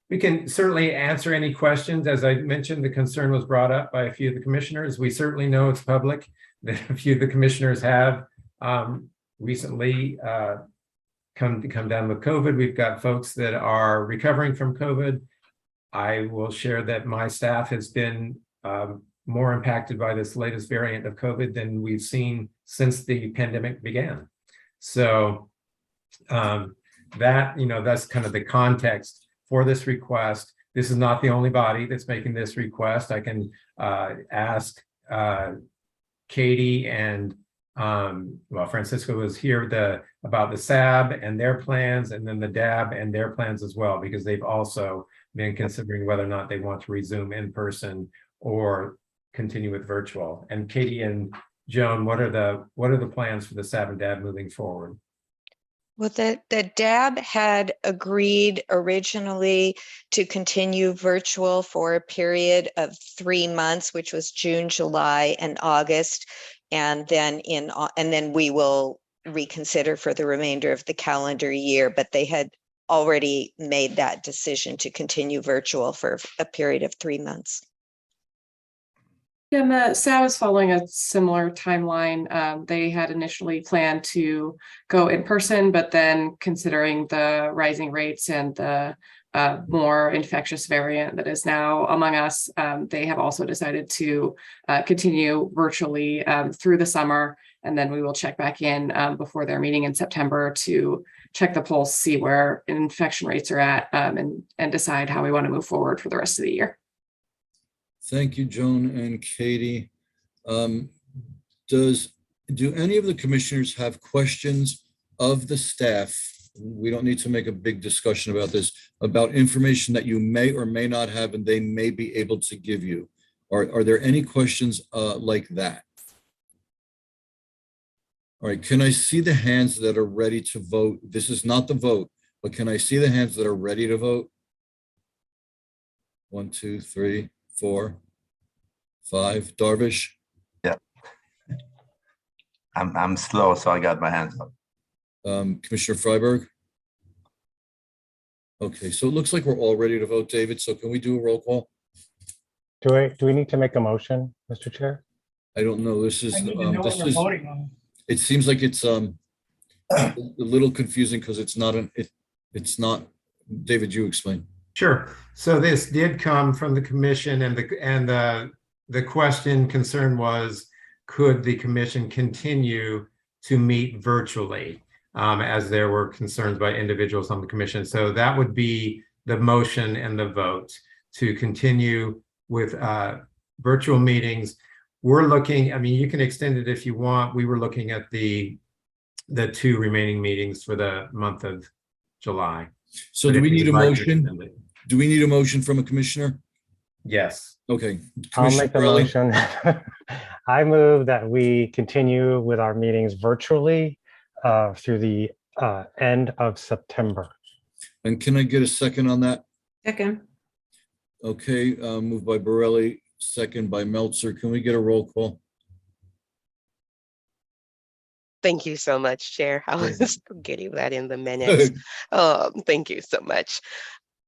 We can certainly answer any questions. As I mentioned, the concern was brought up by a few of the commissioners. We certainly know it's public that a few of the commissioners have recently come down with COVID. We've got folks that are recovering from COVID. I will share that my staff has been more impacted by this latest variant of COVID than we've seen since the pandemic began. So that, you know, that's kind of the context for this request. This is not the only body that's making this request. I can ask Katie and well, Francisco was here about the SAB and their plans, and then the DAB and their plans as well, because they've also been considering whether or not they want to resume in person or continue with virtual. And Katie and Joan, what are the plans for the SAB and DAB moving forward? Well, the DAB had agreed originally to continue virtual for a period of 3 months, which was June, July, and August, and then we will reconsider for the remainder of the calendar year. But they had already made that decision to continue virtual for a period of 3 months. And the SAB is following a similar timeline. They had initially planned to go in person, but then considering the rising rates and the more infectious variant that is now among us, they have also decided to continue virtually through the summer. And then we will check back in before their meeting in September to check the pulse, see where infection rates are at, and decide how we want to move forward for the rest of the year. Thank you, Joan and Katie. Do any of the commissioners have questions of the staff? We don't need to make a big discussion about this, about information that you may or may not have and they may be able to give you. Are there any questions like that? All right, can I see the hands that are ready to vote? This is not the vote, but can I see the hands that are ready to vote? 1, 2, 3, 4, 5. Darvish? Yeah. I'm slow, so I got my hands up. Commissioner Freiberg? Okay, so it looks like we're all ready to vote, David. So can we do a roll call? Do we need to make a motion, Mr. Chair? I don't know. This is I need to know what we're voting on. It seems like it's a little confusing because it's not it's not. David, you explain. Sure. So this did come from the commission, and the question concern was, could the commission continue to meet virtually, as there were concerns by individuals on the commission. So that would be the motion and the vote to continue with virtual meetings. We're looking, I mean, you can extend it if you want. We were looking at the 2 remaining meetings for the month of July. So do we need a motion? Do we need a motion from a commissioner? Yes. Okay. I'll make the motion. I move that we continue with our meetings virtually through the end of September. And can I get a second on that? Second. Okay, moved by Borelli, second by Meltzer. Can we get a roll call? Thank you so much, Chair. I was getting that in the minutes. Thank you so much.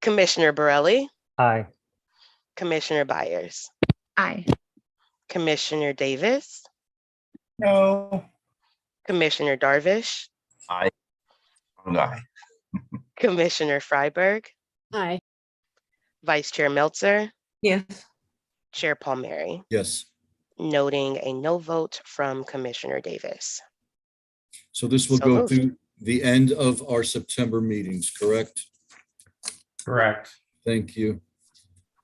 Commissioner Borelli, Aye. Commissioner Byers, Aye. Commissioner Davis, No. Commissioner Darvish, Aye. Aye. Commissioner Freiberg, Aye. Vice Chair Meltzer, Yes. Chair Palmieri, Yes. noting a no vote from Commissioner Davis. So this will So go moved. through the end of our September meetings, correct? Correct. Thank you.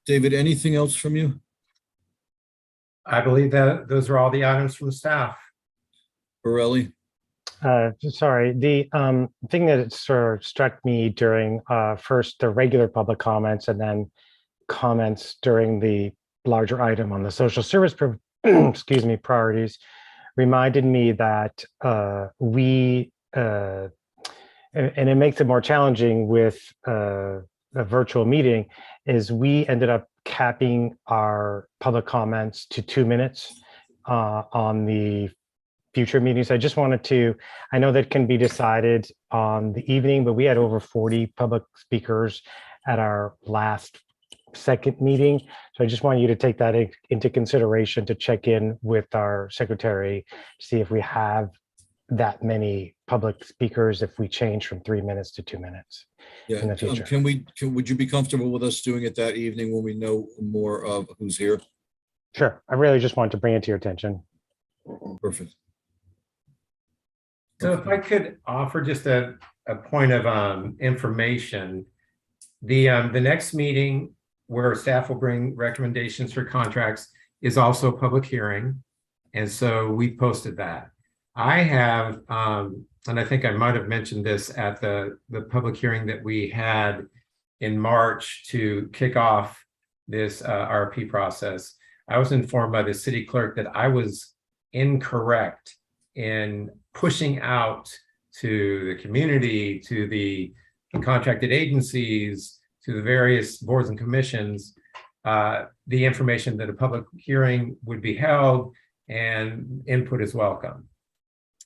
David, anything else from you? I believe that those are all the items from staff. Borelli? Sorry, the thing that sort of struck me during first the regular public comments and then comments during the larger item on the social service, excuse me, priorities, reminded me that and it makes it more challenging with a virtual meeting, is we ended up capping our public comments to 2 minutes on the future meetings. I just wanted to, I know that can be decided on the evening, but we had over 40 public speakers at our last second meeting. So I just want you to take that into consideration to check in with our secretary, to see if we have that many public speakers, if we change from 3 minutes to 2 minutes in the future. Would you be comfortable with us doing it that evening when we know more of who's here? Sure. I really just wanted to bring it to your attention. Perfect. So if I could offer just a point of information, the next meeting where staff will bring recommendations for contracts is also a public hearing. And so we posted that. I have, and I think I might have mentioned this at the public hearing that we had in March to kick off this RFP process. I was informed by the city clerk that I was incorrect in pushing out to the community, to the contracted agencies, to the various boards and commissions, the information that a public hearing would be held and input is welcome.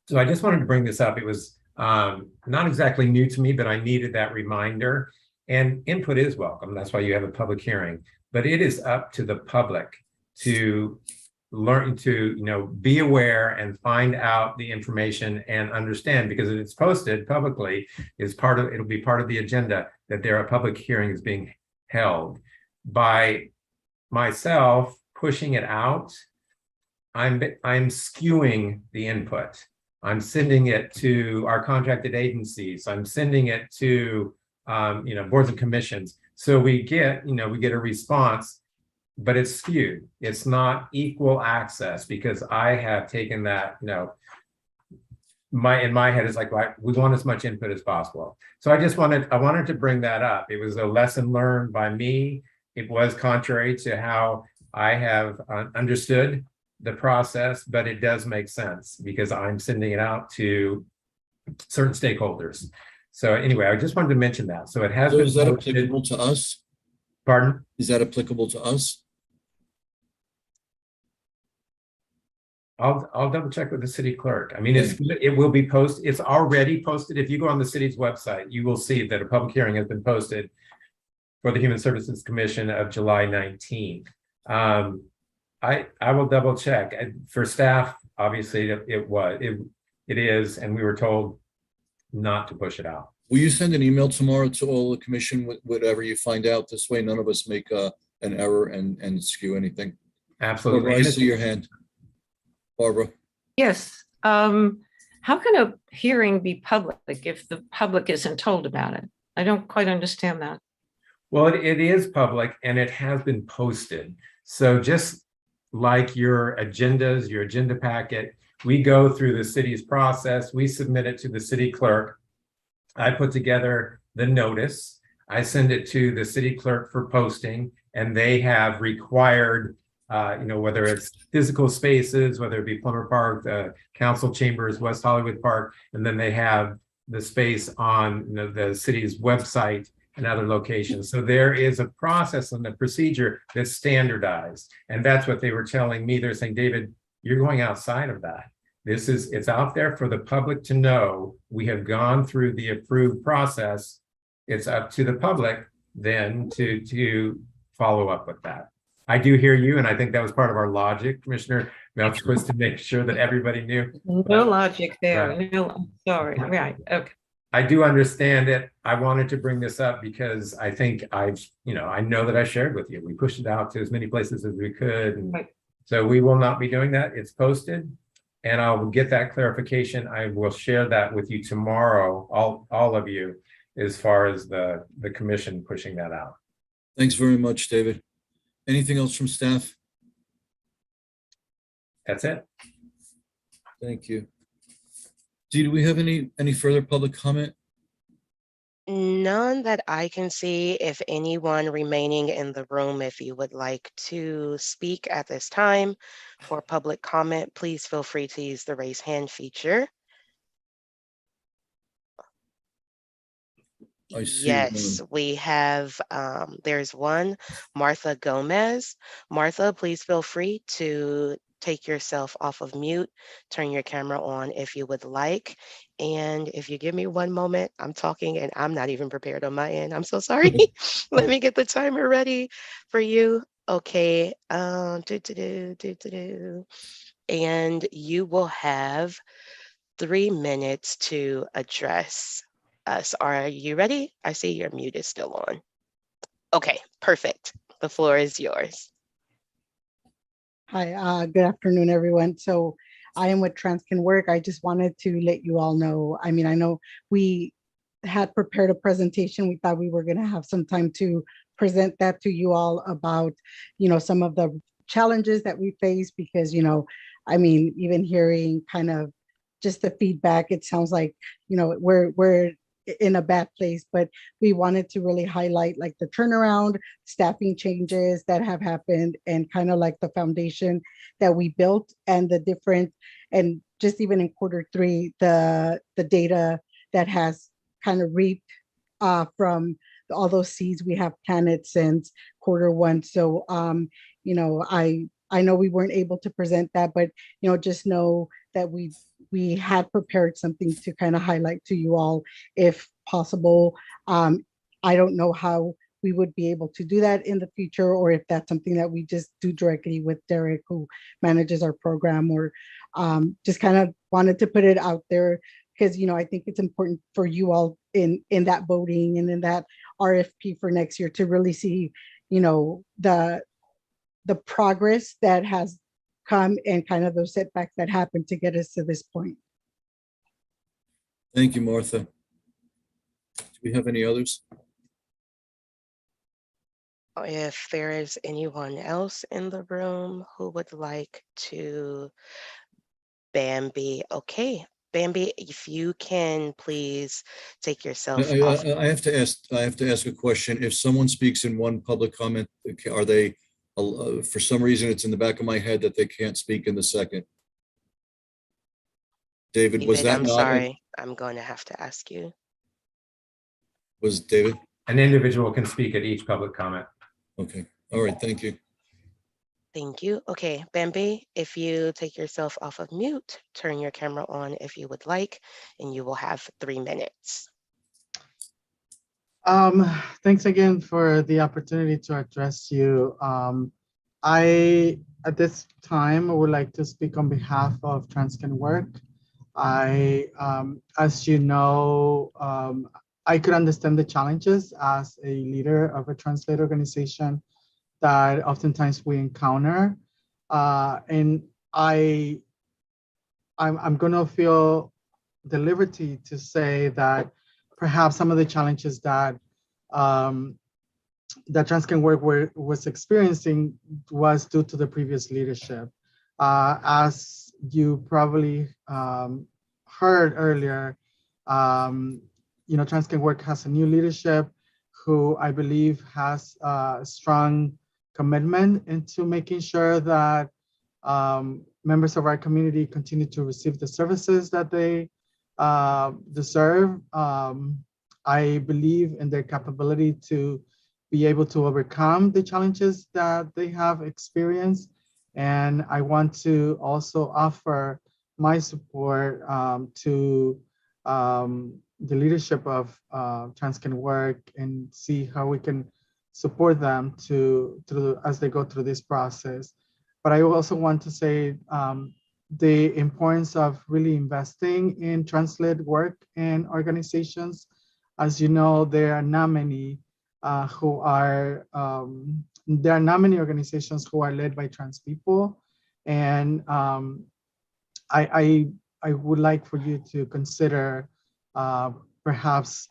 So I just wanted to bring this up. It was not exactly new to me, but I needed that reminder, and input is welcome. That's why you have a public hearing, but it is up to the public to learn to, be aware and find out the information and understand, because if it's posted publicly, it'll be part of the agenda that a public hearing is being held. By myself pushing it out, I'm skewing the input. I'm sending it to our contracted agencies. I'm sending it to boards and commissions. So we get a response, but it's skewed. It's not equal access, because I have taken that, in my head is like, we want as much input as possible. So I wanted to bring that up. It was a lesson learned by me. It was contrary to how I have understood the process, but it does make sense because I'm sending it out to certain stakeholders. So anyway, I just wanted to mention that. So it has been. Is that applicable to us? Pardon? Is that applicable to us? I'll double check with the city clerk. I mean, it will be posted. It's already posted. If you go on the city's website, you will see that a public hearing has been posted for the Human Services Commission of July 19th. I will double check. For staff, obviously it is, and we were told not to push it out. Will you send an email tomorrow to all the commission with whatever you find out? This way, none of us make an error and skew anything. Absolutely. Barbara, I see your hand. Barbara. Yes. How can a hearing be public if the public isn't told about it? I don't quite understand that. Well, it is public and it has been posted. So just like your agendas, your agenda packet, we go through the city's process. We submit it to the city clerk. I put together the notice. I send it to the city clerk for posting, and they have required, whether it's physical spaces, whether it be Plummer Park, the council chambers, West Hollywood Park, and then they have the space on the city's website and other locations. So there is a process and a procedure that's standardized. And that's what they were telling me. They're saying, David, you're going outside of that. It's out there for the public to know. We have gone through the approved process. It's up to the public then to follow up with that. I do hear you, and I think that was part of our logic, Commissioner. That was to make sure that everybody knew. No logic there. Right. No, I'm sorry. Right. Okay. I do understand it. I wanted to bring this up because I think I know that I shared with you. We pushed it out to as many places as we could. And Right. so we will not be doing that. It's posted. And I'll get that clarification. I will share that with you tomorrow, all of you, as far as the commission pushing that out. Thanks very much, David. Anything else from staff? That's it. Thank you. Do we have any further public comment? None that I can see. If anyone remaining in the room, if you would like to speak at this time for public comment, please feel free to use the raise hand feature. I see Yes, we have, there's one, Martha Gomez. Martha, please feel free to take yourself off of mute, turn your camera on if you would like. And if you give me one moment, I'm talking and I'm not even prepared on my end. I'm so sorry. Let me get the timer ready for you. Okay. And you will have 3 minutes to address us. Are you ready? I see your mute is still on. Okay, perfect. The floor is yours. Hi, good afternoon, everyone. So I am with Transcan Work. I just wanted to let you all know, I know we had prepared a presentation. We thought we were going to have some time to present that to you all about, some of the challenges that we face because, even hearing kind of just the feedback, it sounds like, we're in a bad place, but we wanted to really highlight like the turnaround, staffing changes that have happened, and kind of like the foundation that we built and the different, and just even in Q3, the data that has kind of reaped from all those seeds we have planted since Q1. So, I know we weren't able to present that, but, just know that we had prepared something to kind of highlight to you all if possible. I don't know how we would be able to do that in the future, or if that's something that we just do directly with Derek, who manages our program, or just kind of wanted to put it out there because, I think it's important for you all in that voting and in that RFP for next year to really see, the progress that has come and kind of those setbacks that happened to get us to this point. Thank you, Martha. Do we have any others? If there is anyone else in the room who would like to, Bambi. Okay, Bambi, if you can please take yourself off. I have to ask a question. If someone speaks in one public comment, are they, for some reason, it's in the back of my head that they can't speak in the second? David, was that I'm not? sorry, I'm going to have to ask you. Was David? An individual can speak at each public comment. Okay. All right. Thank you. Thank you. Okay, Bambi, if you take yourself off of mute, turn your camera on if you would like, and you will have 3 minutes. Thanks again for the opportunity to address you. At this time, I would like to speak on behalf of Transcan Work. As you know, I could understand the challenges as a leader of a translate organization that oftentimes we encounter. And I'm gonna feel the liberty to say that perhaps some of the challenges that that Transcan Work was experiencing was due to the previous leadership. As you probably heard earlier, Transcan Work has a new leadership who I believe has a strong commitment into making sure that members of our community continue to receive the services that they deserve. I believe in their capability to be able to overcome the challenges that they have experienced. And I want to also offer my support to the leadership of Trans Can Work and see how we can support them as they go through this process. But I also want to say the importance of really investing in trans-led work and organizations. As you know, there are not many organizations who are led by trans people. And I would like for you to consider perhaps,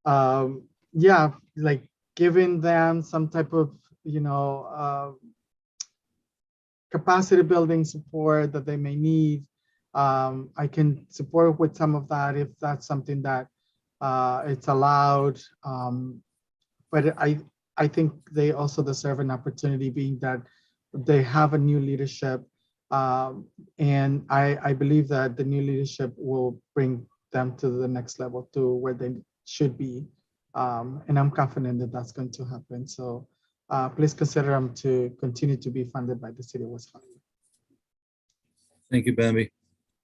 like giving them some type of, capacity building support that they may need. I can support with some of that if that's something that it's allowed. But I think they also deserve an opportunity, being that they have a new leadership. And I believe that the new leadership will bring them to the next level, to where they should be. And I'm confident that that's going to happen. So please consider them to continue to be funded by the City of West Hollywood. Thank you, Bambi.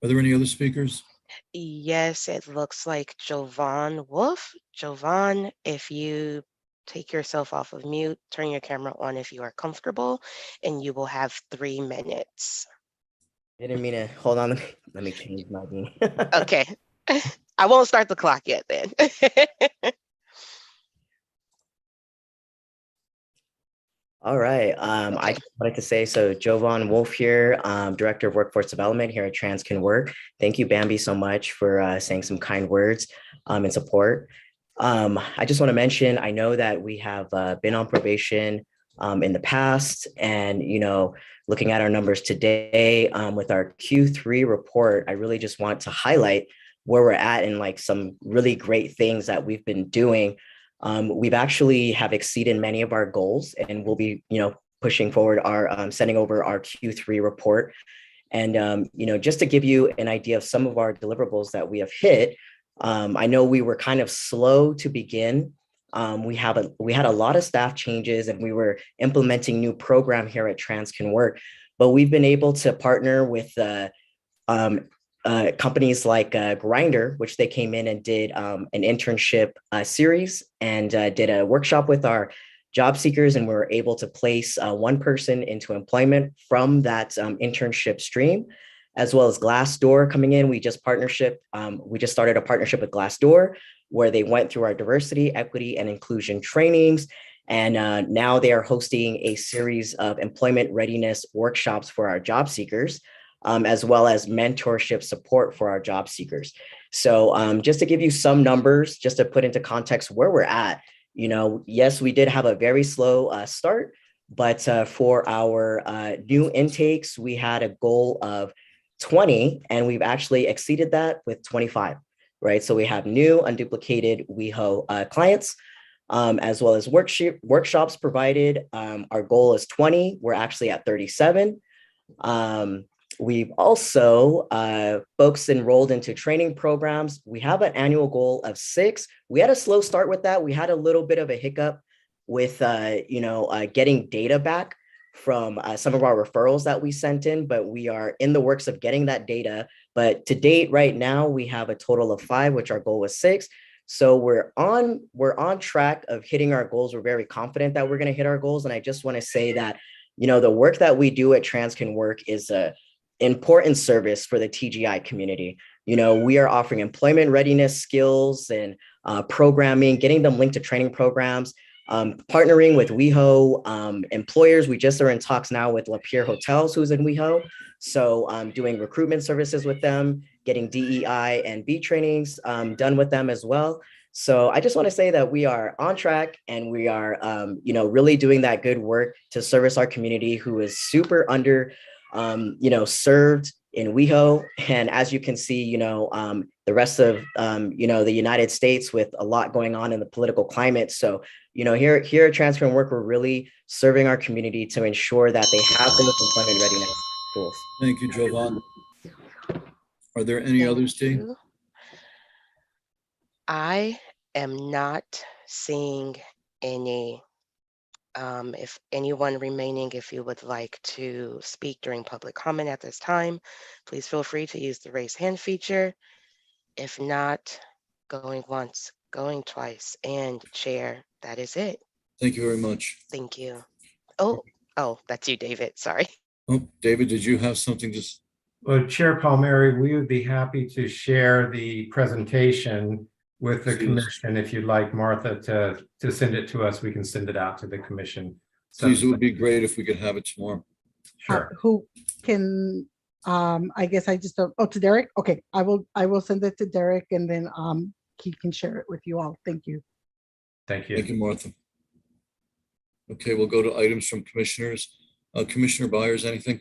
Are there any other speakers? Yes, it looks like Jovan Wolf. Jovan, if you take yourself off of mute, turn your camera on if you are comfortable, and you will have 3 minutes. Didn't mean to hold on. Let me change my name. Okay. I won't start the clock yet then. All right. I just wanted to say, so Jovan Wolf here, Director of Workforce Development here at Trans Can Work. Thank you, Bambi, so much for saying some kind words and support. I just want to mention, I know that we have been on probation in the past, and, looking at our numbers today with our Q3 report, I really just want to highlight where we're at and like some really great things that we've been doing. We've actually have exceeded many of our goals, and we'll be, pushing forward our sending over our Q3 report. And, just to give you an idea of some of our deliverables that we have hit, I know we were kind of slow to begin. We had a lot of staff changes, and we were implementing new program here at Trans Can Work, but we've been able to partner with companies like Grindr, which they came in and did an internship series and did a workshop with our job seekers, and we were able to place one person into employment from that internship stream, as well as Glassdoor coming in. We just started a partnership with Glassdoor, where they went through our diversity, equity, and inclusion trainings. And now they are hosting a series of employment readiness workshops for our job seekers, as well as mentorship support for our job seekers. So just to give you some numbers, just to put into context where we're at, yes, we did have a very slow start, but for our new intakes, we had a goal of 20, and we've actually exceeded that with 25, right? So we have new unduplicated WeHo clients, as well as workshops provided. Our goal is 20. We're actually at 37. We've also, folks enrolled into training programs. We have an annual goal of 6. We had a slow start with that. We had a little bit of a hiccup with, getting data back from some of our referrals that we sent in, but we are in the works of getting that data. But to date, right now, we have a total of 5, which our goal was 6. So we're on track of hitting our goals. We're very confident that we're going to hit our goals. And I just want to say that, the work that we do at Trans Can Work is a important service for the TGI community. We are offering employment readiness skills and programming, getting them linked to training programs, partnering with WeHo employers. We just are in talks now with Lapeer Hotels, who's in WeHo. So doing recruitment services with them, getting DEI and B trainings done with them as well. So I just want to say that we are on track, and we are, really doing that good work to service our community, who is super under served in WeHo. And as you can see, the rest of, the United States, with a lot going on in the political climate. So, here at Trans Can Work, we're really serving our community to ensure that they have those employment readiness tools. Thank you, Jovan. Are there any others, T? I am not seeing any. If anyone remaining, if you would like to speak during public comment at this time, please feel free to use the raise hand feature. If not, going once, going twice, and chair, that is it. Thank you very much. Thank you. Oh, that's you, David. Sorry. Oh, David, did you have something to? Well, Chair Palmieri, we would be happy to share the presentation with the commission. If you'd like Martha to send it to us, we can send it out to the commission. Please, it would be great if we could have it tomorrow. Sure. Who can, I guess I just don't, oh, to Derek? Okay, I will send it to Derek and then he can share it with you all. Thank you. Thank you. Thank you, Martha. Okay, we'll go to items from commissioners. Commissioner Byers, anything?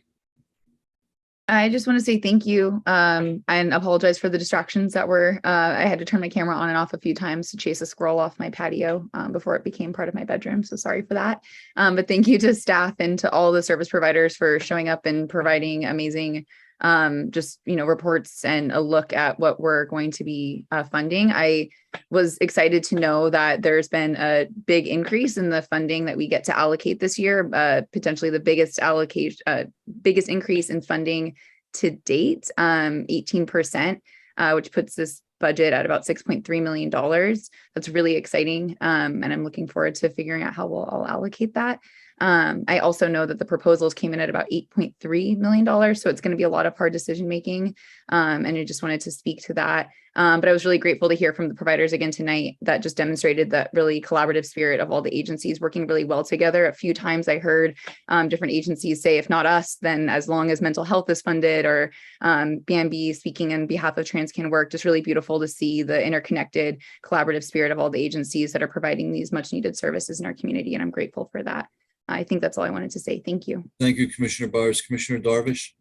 I just want to say thank you and apologize for the distractions that were, I had to turn my camera on and off a few times to chase a squirrel off my patio before it became part of my bedroom. So sorry for that. But thank you to staff and to all the service providers for showing up and providing amazing reports and a look at what we're going to be funding. I was excited to know that there's been a big increase in the funding that we get to allocate this year, potentially the biggest increase in funding to date, 18%, which puts this budget at about $6.3 million. That's really exciting. And I'm looking forward to figuring out how we'll all allocate that. I also know that the proposals came in at about $8.3 million. So it's going to be a lot of hard decision making. And I just wanted to speak to that. But I was really grateful to hear from the providers again tonight that just demonstrated that really collaborative spirit of all the agencies working really well together. A few times I heard different agencies say, if not us, then as long as mental health is funded, or BNB speaking on behalf of TransCan Work. Just really beautiful to see the interconnected collaborative spirit of all the agencies that are providing these much needed services in our community. And I'm grateful for that. I think that's all I wanted to say. Thank you. Thank you, Commissioner Byers. Commissioner Darvish.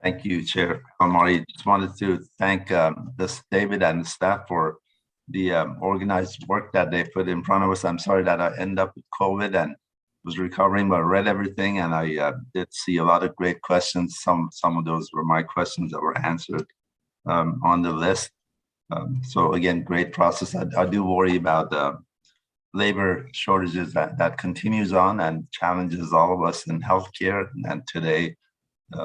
Thank you, Chair Palmieri. Just wanted to thank David and the staff for the organized work that they put in front of us. I'm sorry that I ended up with COVID and was recovering, but I read everything and I did see a lot of great questions. Some of those were my questions that were answered on the list. So again, great process. I do worry about labor shortages that continues on and challenges all of us in healthcare. And today,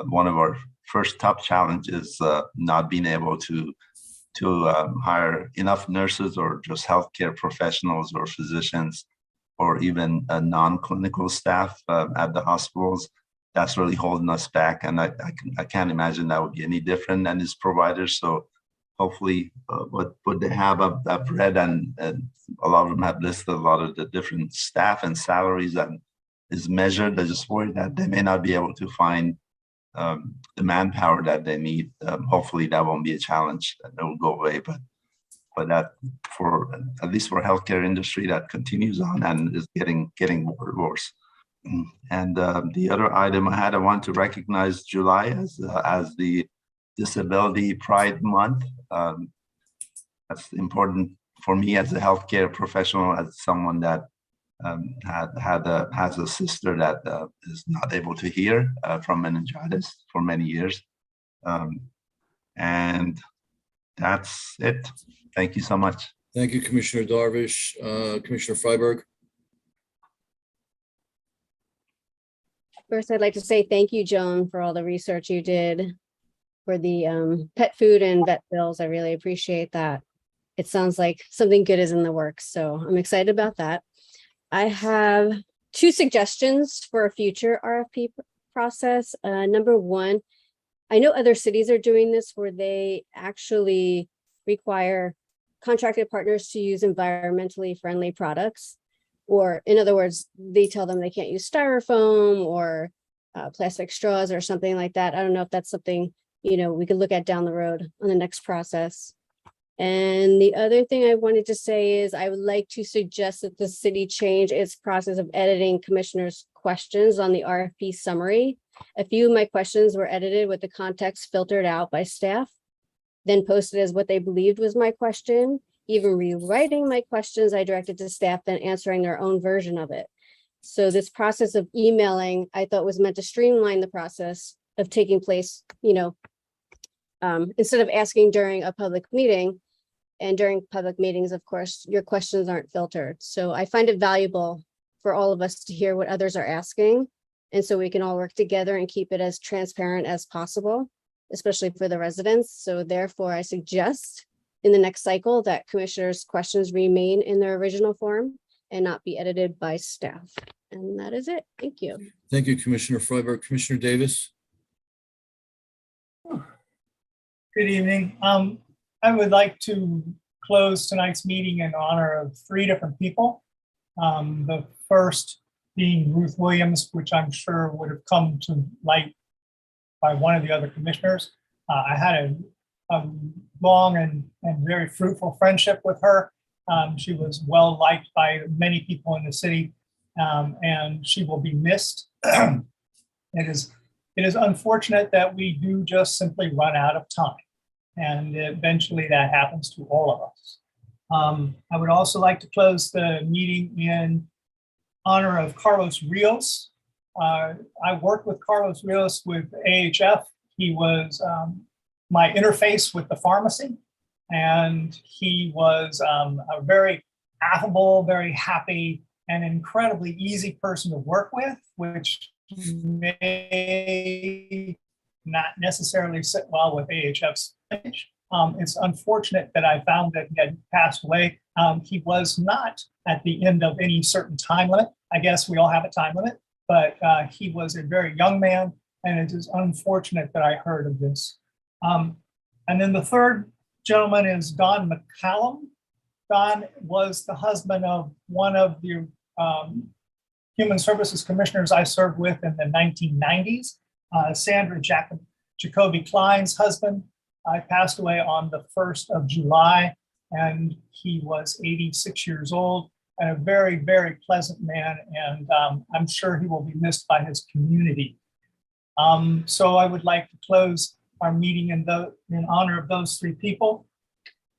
one of our first top challenges not being able to hire enough nurses or just healthcare professionals or physicians or even non-clinical staff at the hospitals. That's really holding us back. And I can't imagine that would be any different than these providers. So hopefully what they have, I've read and a lot of them have listed a lot of the different staff and salaries that is measured. I just worry that they may not be able to find the manpower that they need. Hopefully that won't be a challenge, that will go away, but that for at least for healthcare industry that continues on and is getting worse. And the other item I had, I want to recognize July as the Disability Pride Month. That's important for me as a healthcare professional, as someone that has a sister that is not able to hear from meningitis for many years. And that's it. Thank you so much. Thank you, Commissioner Darvish. Commissioner Freiberg. First, I'd like to say thank you, Joan, for all the research you did for the pet food and vet bills. I really appreciate that. It sounds like something good is in the works, so I'm excited about that. I have 2 suggestions for a future RFP process. Number one, I know other cities are doing this where they actually require contracted partners to use environmentally friendly products. Or in other words, they tell them they can't use styrofoam or plastic straws or something like that. I don't know if that's something, we could look at down the road on the next process. And the other thing I wanted to say is I would like to suggest that the city change its process of editing commissioners' questions on the RFP summary. A few of my questions were edited with the context filtered out by staff, then posted as what they believed was my question. Even rewriting my questions, I directed to staff, then answering their own version of it. So this process of emailing, I thought was meant to streamline the process of taking place, instead of asking during a public meeting. And during public meetings, of course, your questions aren't filtered. So I find it valuable for all of us to hear what others are asking. And so we can all work together and keep it as transparent as possible, especially for the residents. So therefore, I suggest in the next cycle that commissioners' questions remain in their original form and not be edited by staff. And that is it. Thank you. Thank you, Commissioner Freiberg. Commissioner Davis? Good evening. I would like to close tonight's meeting in honor of 3 different people. The first being Ruth Williams, which I'm sure would have come to light by one of the other commissioners. I had a long and very fruitful friendship with her. She was well liked by many people in the city, and she will be missed. It is unfortunate that we do just simply run out of time, and eventually that happens to all of us. I would also like to close the meeting in honor of Carlos Rios. I worked with Carlos Rios with AHF. He was my interface with the pharmacy, and he was a very affable, very happy, and incredibly easy person to work with, which may not necessarily sit well with AHF's image. It's unfortunate that I found that he had passed away. He was not at the end of any certain time limit. I guess we all have a time limit, but he was a very young man, and it is unfortunate that I heard of this. And then the third gentleman is Don McCallum. Don was the husband of one of the Human Services Commissioners I served with in the 1990s, Sandra Jacoby Klein's husband. I passed away on the 1st of July, and he was 86 years old and a very, very pleasant man, and I'm sure he will be missed by his community. So I would like to close our meeting in honor of those 3 people.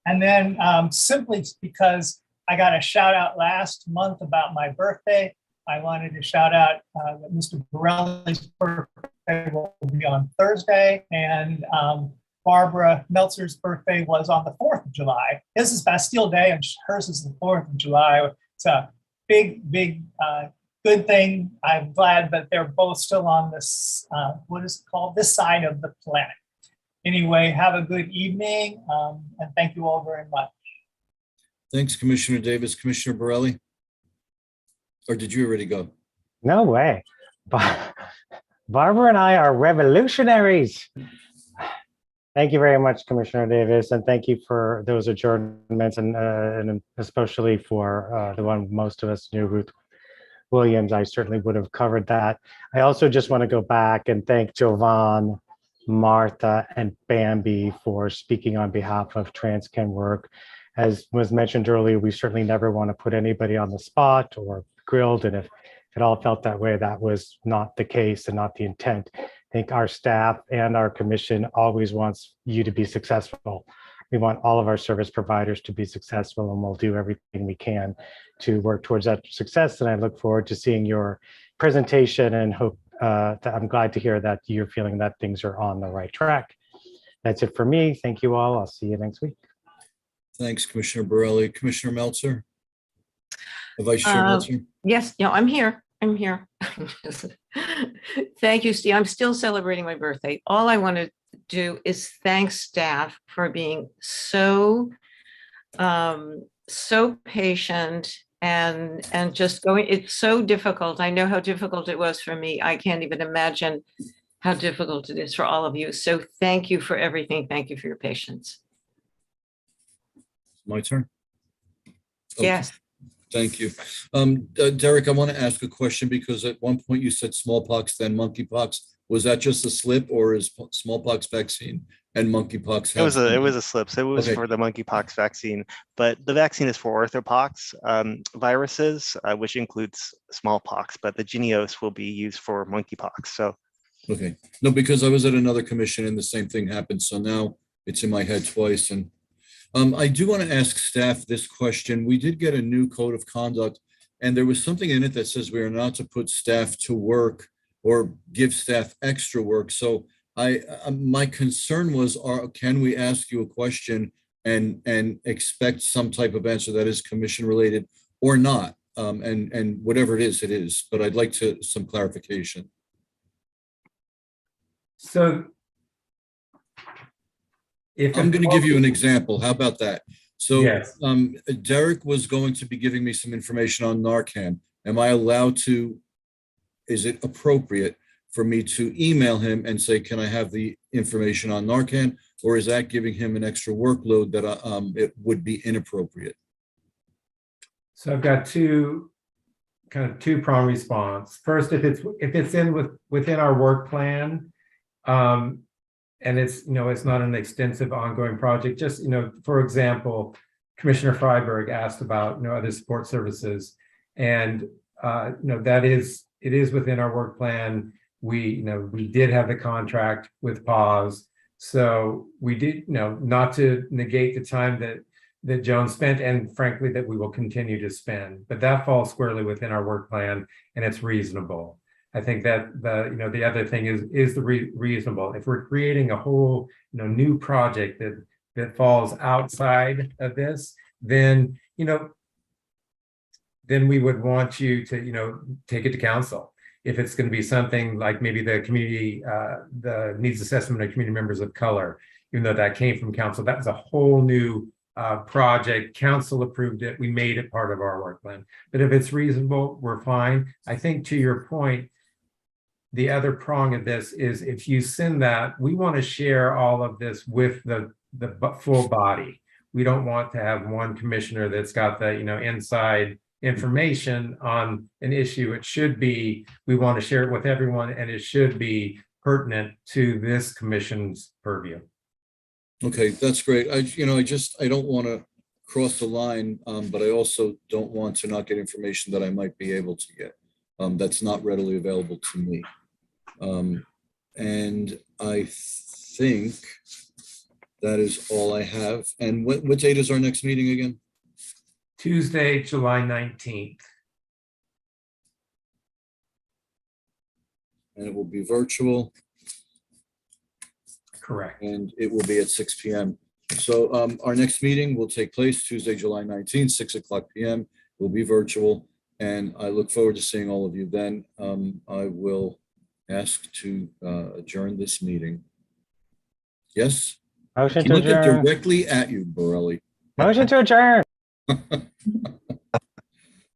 And then simply because I got a shout out last month about my birthday, I wanted to shout out that Mr. Borelli's birthday will be on Thursday, and Barbara Meltzer's birthday was on the 4th of July. His is Bastille Day, and hers is the 4th of July. It's a big, big, good thing. I'm glad that they're both still on this, what is it called? This side of the planet. Anyway, have a good evening, and thank you all very much. Thanks, Commissioner Davis. Commissioner Borelli? Or did you already go? No way. Barbara and I are revolutionaries. Thank you very much, Commissioner Davis, and thank you for those adjournments, and especially for the one most of us knew, Ruth Williams. I certainly would have covered that. I also just want to go back and thank Jovan, Martha, and Bambi for speaking on behalf of TransCan Work. As was mentioned earlier, we certainly never want to put anybody on the spot or grilled, and if it all felt that way, that was not the case and not the intent. I think our staff and our commission always wants you to be successful. We want all of our service providers to be successful, and we'll do everything we can to work towards that success. And I look forward to seeing your presentation, and hope that I'm glad to hear that you're feeling that things are on the right track. That's it for me. Thank you all. I'll see you next week. Thanks, Commissioner Borelli. Commissioner Meltzer? Vice Chair Meltzer? Yes, no, I'm here. I'm here. Thank you, Steve. I'm still celebrating my birthday. All I want to do is thank staff for being so patient and just going. It's so difficult. I know how difficult it was for me. I can't even imagine how difficult it is for all of you. So thank you for everything. Thank you for your patience. My turn? Okay. Yes. Thank you. Derek, I want to ask a question, because at one point you said smallpox, then monkeypox. Was that just a slip, or is smallpox vaccine and monkeypox? It was a slip. So it was for the monkeypox vaccine, but the vaccine is for orthopox viruses, which includes smallpox, but the Jynneos will be used for monkeypox. So. Okay. No, because I was at another commission and the same thing happened. So now it's in my head twice. And I do want to ask staff this question. We did get a new code of conduct, and there was something in it that says we are not to put staff to work or give staff extra work. So my concern was, can we ask you a question? and expect some type of answer that is commission related or not. And whatever it is, but I'd like some clarification. So if I'm going to give you an example. How about that? So Yes. Derek was going to be giving me some information on Narcan. Am I allowed to, is it appropriate for me to email him and say, can I have the information on Narcan? Or is that giving him an extra workload that it would be inappropriate? So I've got two prong response. First, if it's within our work plan, and it's not an extensive ongoing project, just for example, Commissioner Freiberg asked about other support services, and it is within our work plan. We did have the contract with PAWS, so we did not to negate the time that Joan spent, and frankly that we will continue to spend, but that falls squarely within our work plan and it's reasonable. I think that the other thing is the reasonable. If we're creating a whole new project that falls outside of this, then we would want you to take it to council. If it's going to be something like maybe the community, the needs assessment of community members of color, even though that came from council, that was a whole new project. Council approved it. We made it part of our work plan. But if it's reasonable, we're fine. I think to your point, the other prong of this is if you send that, we want to share all of this with the full body. We don't want to have one commissioner that's got the inside information on an issue. It should be, we want to share it with everyone, and it should be pertinent to this commission's purview. Okay, that's great. I don't want to cross the line, but I also don't want to not get information that I might be able to get that's not readily available to me. And I think that is all I have. And what date is our next meeting again? Tuesday, July 19th. And it will be virtual. Correct. And it will be at 6 p.m. So our next meeting will take place Tuesday, July 19th, 6 o'clock p.m. Will be virtual. And I look forward to seeing all of you then. I will ask to adjourn this meeting. Yes? Motion I'm to looking adjourn. directly at you, Borelli. Motion to adjourn.